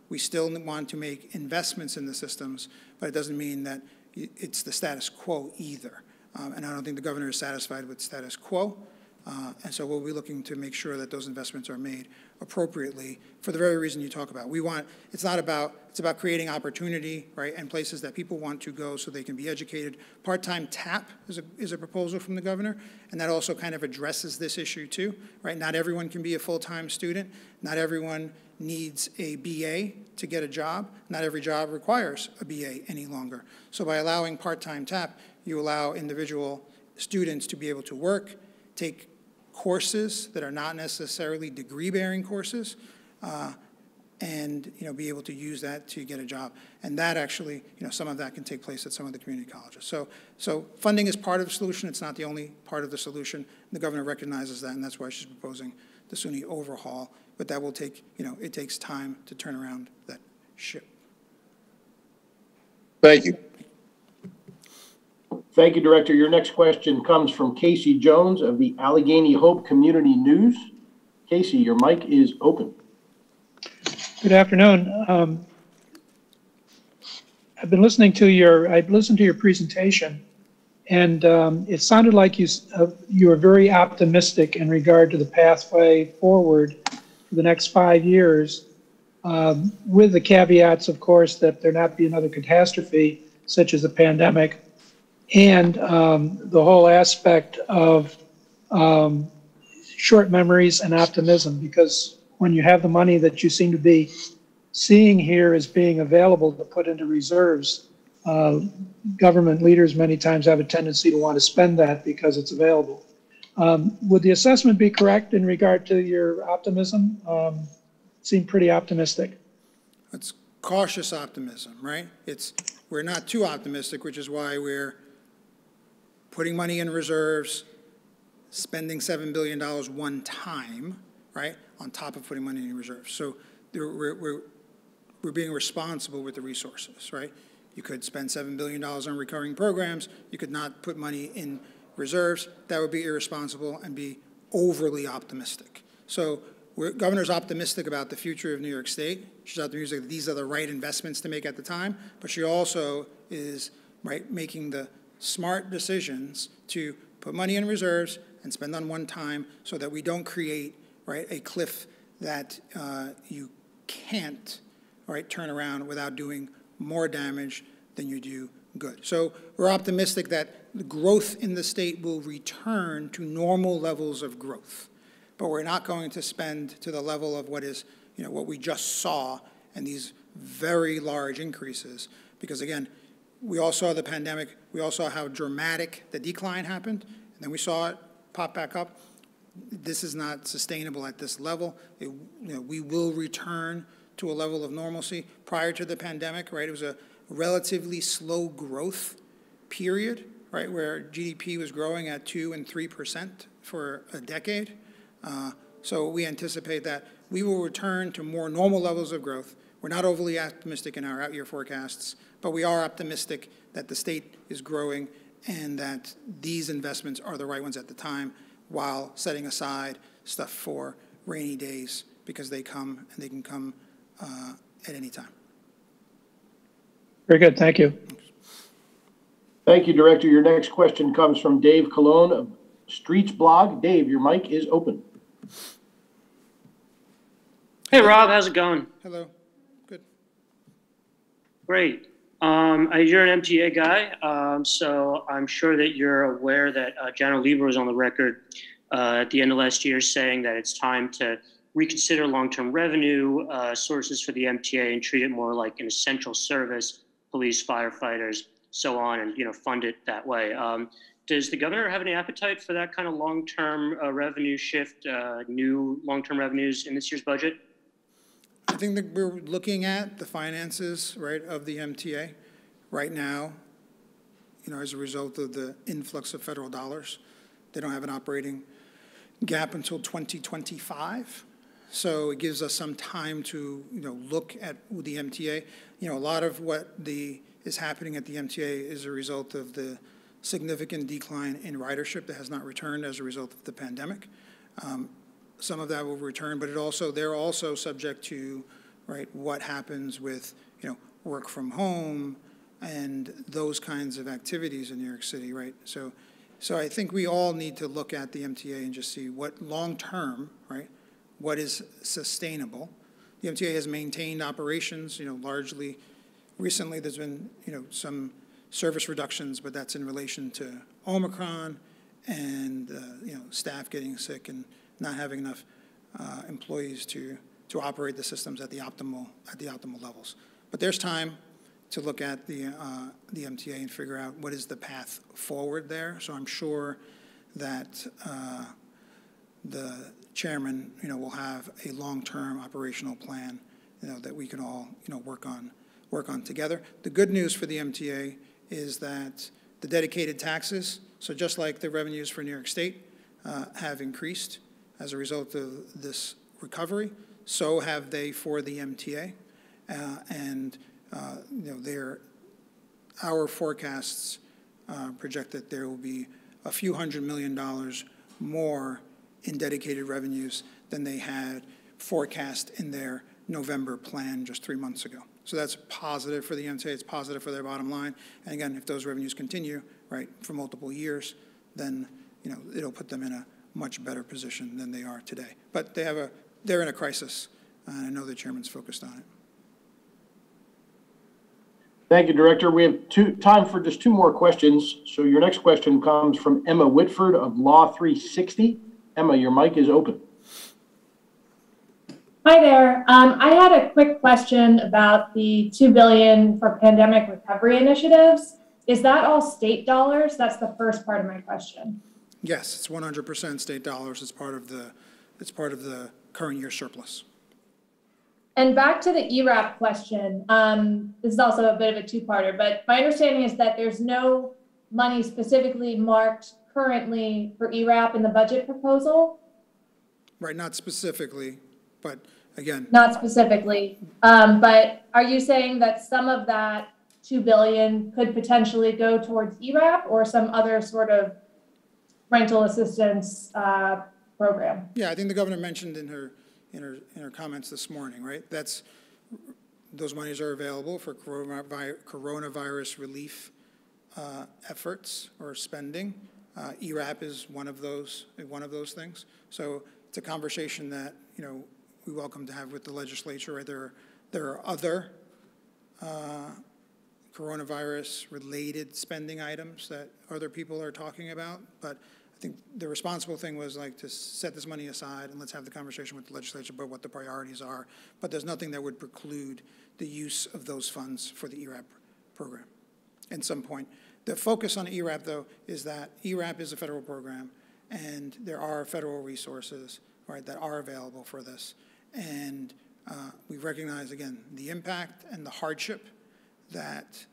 We still want to make investments in the systems, but it doesn't mean that it's the status quo either. And I don't think the governor is satisfied with status quo. And so we'll be looking to make sure that those investments are made appropriately for the very reason you talk about. It's about creating opportunity, right, and places that people want to go so they can be educated. Part-time TAP is a proposal from the governor, and that also kind of addresses this issue too, right? Not everyone can be a full-time student. Not everyone needs a BA to get a job. Not every job requires a BA any longer. So by allowing part-time TAP, you allow individual students to be able to work, take courses that are not necessarily degree-bearing courses, and be able to use that to get a job. And that actually, some of that can take place at some of the community colleges. So funding is part of the solution. It's not the only part of the solution. The governor recognizes that, and that's why she's proposing the SUNY overhaul. But that will take, it takes time to turn around that ship. Thank you. Thank you, Director. Your next question comes from Casey Jones of the Allegheny Hope Community News. Casey, your mic is open. Good afternoon. I've listened to your presentation, and it sounded like you were very optimistic in regard to the pathway forward for the next 5 years, with the caveats, of course, that there not be another catastrophe such as a pandemic, and the whole aspect of short memories and optimism, because when you have the money that you seem to be seeing here as being available to put into reserves, government leaders many times have a tendency to want to spend that because it's available. Would the assessment be correct in regard to your optimism? Seem pretty optimistic. It's cautious optimism, right? We're not too optimistic, which is why we're putting money in reserves, spending $7 billion one time, right, on top of putting money in reserves. So we're being responsible with the resources, right? You could spend $7 billion on recurring programs. You could not put money in reserves. That would be irresponsible and be overly optimistic. So governor's optimistic about the future of New York State. She's optimistic that these are the right investments to make at the time, but she also is making the smart decisions to put money in reserves and spend on one time so that we don't create a cliff that you can't turn around without doing more damage than you do good. So we're optimistic that the growth in the state will return to normal levels of growth, but we're not going to spend to the level of what we just saw and these very large increases, because again, we all saw the pandemic, we all saw how dramatic the decline happened, and then we saw it pop back up. This is not sustainable at this level. We will return to a level of normalcy. Prior to the pandemic, it was a relatively slow growth period, where GDP was growing at 2% and 3% for a decade. So we anticipate that we will return to more normal levels of growth. We're not overly optimistic in our out-year forecasts, but we are optimistic that the state is growing and that these investments are the right ones at the time, while setting aside stuff for rainy days, because they come and they can come at any time. Very good. Thank you. Thank you, Director. Your next question comes from Dave Colon of Streets Blog. Dave, your mic is open. Hey, Rob. How's it going? Hello. Good. Great. You're an MTA guy, so I'm sure that you're aware that General Lieber was on the record at the end of last year saying that it's time to reconsider long-term revenue sources for the MTA and treat it more like an essential service, police, firefighters, so on, and fund it that way. Does the governor have any appetite for that kind of long-term revenue shift, new long-term revenues in this year's budget? I think that we're looking at the finances, of the MTA right now, as a result of the influx of federal dollars. They don't have an operating gap until 2025. So it gives us some time to, look at the MTA. A lot of what is happening at the MTA is a result of the significant decline in ridership that has not returned as a result of the pandemic. some of that will return, but they're also subject to, right, what happens with, work from home and those kinds of activities in New York City, right? So I think we all need to look at the MTA and just see what long-term, right, what is sustainable. The MTA has maintained operations, largely. Recently, there's been, some service reductions, but that's in relation to Omicron and, staff getting sick and not having enough employees to operate the systems at the optimal levels. But there's time to look at the MTA and figure out what is the path forward there. So I'm sure that the chairman, will have a long-term operational plan, that we can all, work on together. The good news for the MTA is that the dedicated taxes, so just like the revenues for New York State have increased as a result of this recovery, so have they for the MTA. Our forecasts project that there will be a few $100 million more in dedicated revenues than they had forecast in their November plan just 3 months ago. So that's positive for the MTA, it's positive for their bottom line. And again, if those revenues continue, right, for multiple years, then, it'll put them in a much better position than they are today. But they're in a crisis, and I know the chairman's focused on it. Thank you, Director. We have time for just 2 more questions. So your next question comes from Emma Whitford of Law 360. Emma, your mic is open. Hi there. I had a quick question about the $2 billion for pandemic recovery initiatives. Is that all state dollars? That's the first part of my question. Yes, it's 100% state dollars. It's part of the current year surplus. And back to the ERAP question. This is also a bit of a 2-parter, but my understanding is that there's no money specifically marked currently for ERAP in the budget proposal. Right, not specifically, but again. Not specifically, but are you saying that some of that $2 billion could potentially go towards ERAP or some other sort of rental assistance program? Yeah, I think the governor mentioned in her comments this morning, right? Those monies are available for coronavirus relief efforts or spending. ERAP is one of those things. So it's a conversation that we welcome to have with the legislature. Right? There are other coronavirus-related spending items that other people are talking about, but I think the responsible thing was to set this money aside and let's have the conversation with the legislature about what the priorities are. But there's nothing that would preclude the use of those funds for the ERAP program at some point. The focus on ERAP, though, is that ERAP is a federal program, and there are federal resources, right, that are available for this. And we recognize, again, the impact and the hardship that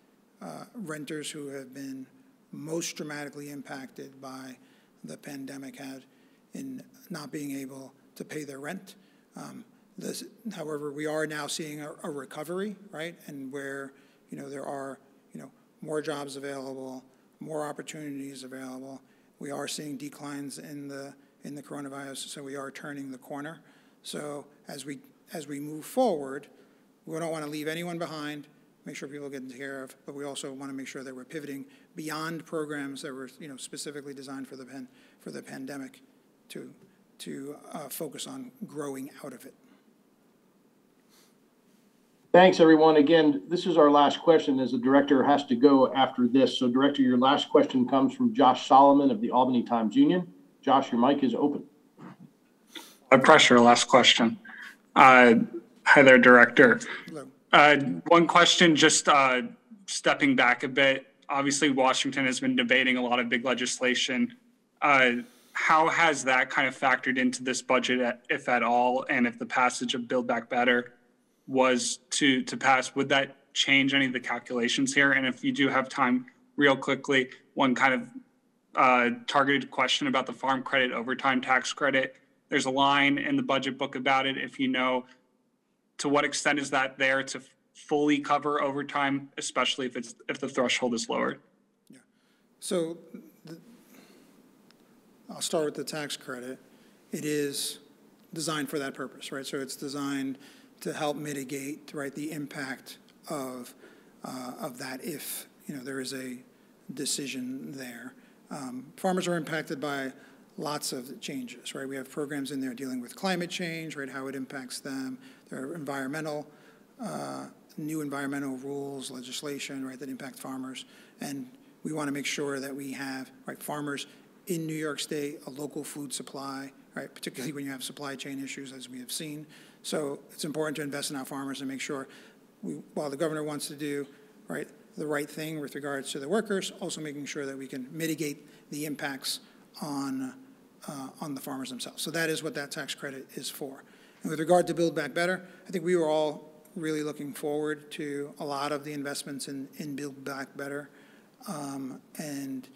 renters who have been most dramatically impacted by the pandemic had in not being able to pay their rent. However, we are now seeing a recovery, right, and where there are more jobs available, more opportunities available. We are seeing declines in the coronavirus, so we are turning the corner. So as we move forward, we don't want to leave anyone behind, make sure people get taken care of, but we also want to make sure that we're pivoting beyond programs that were specifically designed for the pandemic to focus on growing out of it. Thanks, everyone. Again, this is our last question as the director has to go after this. So, Director, your last question comes from Josh Solomon of the Albany Times-Union. Josh, your mic is open. I pressure, last question. Hi there, Director. Hello. One question, just stepping back a bit. Obviously, Washington has been debating a lot of big legislation. How has that kind of factored into this budget, if at all? And if the passage of Build Back Better was to pass, would that change any of the calculations here? And if you do have time, real quickly, one kind of targeted question about the farm credit overtime tax credit. There's a line in the budget book about it. If you know, to what extent is that there to fully cover overtime, especially if the threshold is lowered? Yeah. So I'll start with the tax credit. It is designed for that purpose, right? So it's designed to help mitigate, right, the impact of that if, there is a decision there. Farmers are impacted by lots of changes, right? We have programs in there dealing with climate change, right, how it impacts them. There are new environmental rules, legislation, right, that impact farmers. And we want to make sure that we have, right, farmers in New York State, a local food supply, right, particularly when you have supply chain issues, as we have seen. So it's important to invest in our farmers and make sure, while the governor wants to do, right, the right thing with regards to the workers, also making sure that we can mitigate the impacts on the farmers themselves. So that is what that tax credit is for. And with regard to Build Back Better, I think we were all really looking forward to a lot of the investments in Build Back Better. And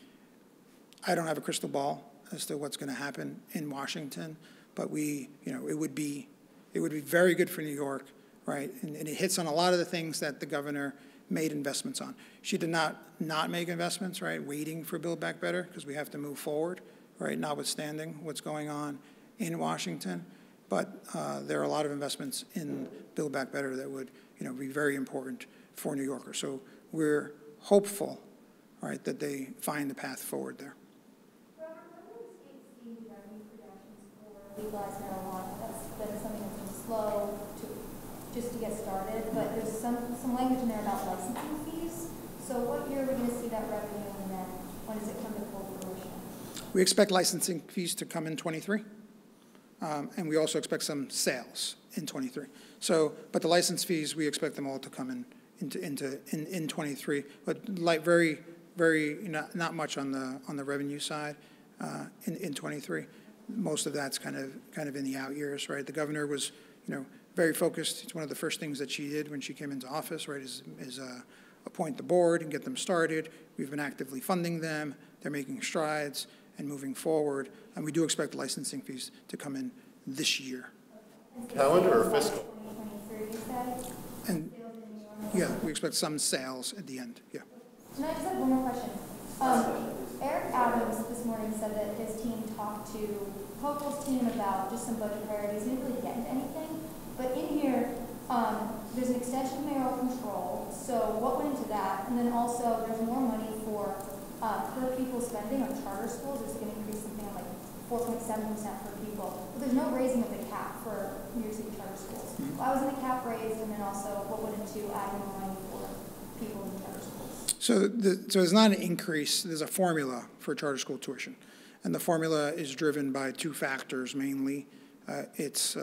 I don't have a crystal ball as to what's going to happen in Washington, but it would be very good for New York, right? And it hits on a lot of the things that the governor made investments on. She did not make investments, right, waiting for Build Back Better, because we have to move forward, right, notwithstanding what's going on in Washington. But there are a lot of investments in Build Back Better that would, be very important for New Yorkers. So we're hopeful, right, that they find the path forward there. Robert, when are the states seeing the revenue projections for legalized marijuana? That's been something that's been slow just to get started, but there's some language in there about licensing fees. So what year are we going to see that revenue, and then when does it come to full fruition? We expect licensing fees to come in 23, and we also expect some sales in 23. So, but the license fees, we expect them all to come in 23, but very not much on the revenue side in 23. Most of that's kind of in the out years, right? The governor was, very focused. It's one of the first things that she did when she came into office, right, is appoint the board and get them started. We've been actively funding them. They're making strides and moving forward. And we do expect licensing fees to come in this year. Calendar or fiscal? And yeah, we expect some sales at the end, yeah. And I just have one more question. Eric Adams this morning said that his team talked to Hochul's team about just some budget priorities. He didn't really get into anything. But in here, there's an extension of mayoral control. So what went into that? And then also there's more money for per pupil spending on charter schools. It's going to increase something like 4.7% per pupil. But there's no raising of the cap for New York City charter schools. Why wasn't the cap raised? And then also what went into adding more money for people in charter schools? So there's not an increase. There's a formula for charter school tuition. And the formula is driven by two factors mainly. It's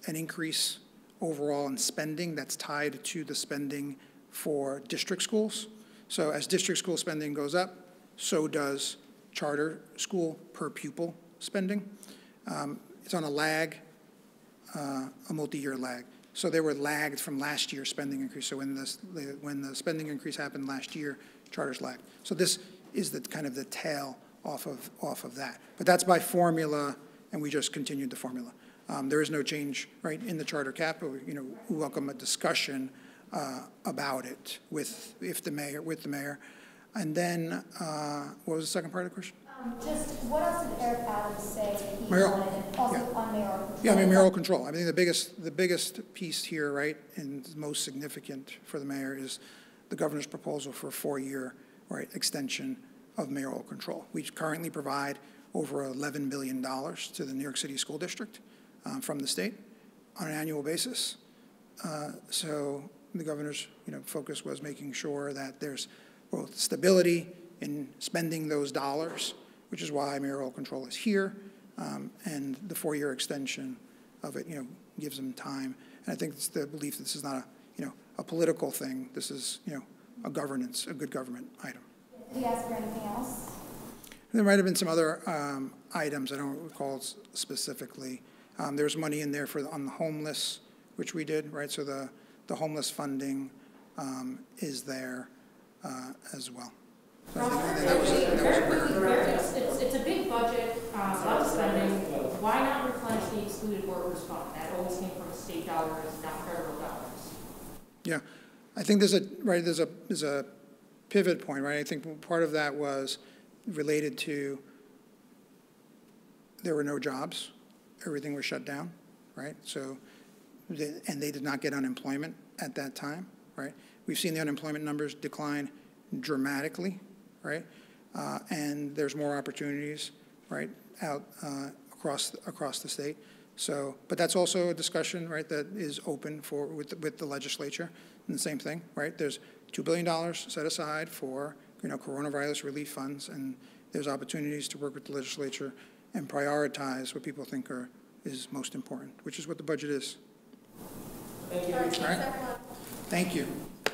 an increase overall in spending that's tied to the spending for district schools. So as district school spending goes up, so does charter school per pupil spending. It's on a lag, a multi-year lag. So they were lagged from last year's spending increase. So when the spending increase happened last year, charters lagged. So this is the kind of the tail off of that. But that's by formula, and we just continued the formula. There is no change, right, in the charter cap, but we welcome a discussion about it with the mayor. And then, what was the second part of the question? Just what else did Eric Adams say that he wanted, also on mayoral control? Yeah, I mean, mayoral control. I mean, the biggest piece here, right, and most significant for the mayor is the governor's proposal for a 4-year, right, extension of mayoral control. We currently provide over $11 billion to the New York City School District from the state on an annual basis. So the governor's focus was making sure that there's both stability in spending those dollars, which is why mayoral control is here, and the 4-year extension of it, gives them time. And I think it's the belief that this is not a political thing. This is, a good government item. Did he ask for anything else? There might have been some other items I don't recall specifically. There's money in there on the homeless, which we did, right? So the homeless funding is there as well. So it's a big budget, lots of spending. Why not replenish the excluded workers fund? That always came from state dollars, not federal dollars. Yeah, I think there's a pivot point, right? I think part of that was related to there were no jobs everything was shut down, right? So, and they did not get unemployment at that time, right? We've seen the unemployment numbers decline dramatically, right? And there's more opportunities, right, out across the state. So, but that's also a discussion, right, that is open for with the legislature. And the same thing, right? There's $2 billion set aside for coronavirus relief funds, and there's opportunities to work with the legislature and prioritize what people think is most important, which is what the budget is. Thank you. All right. Thank you.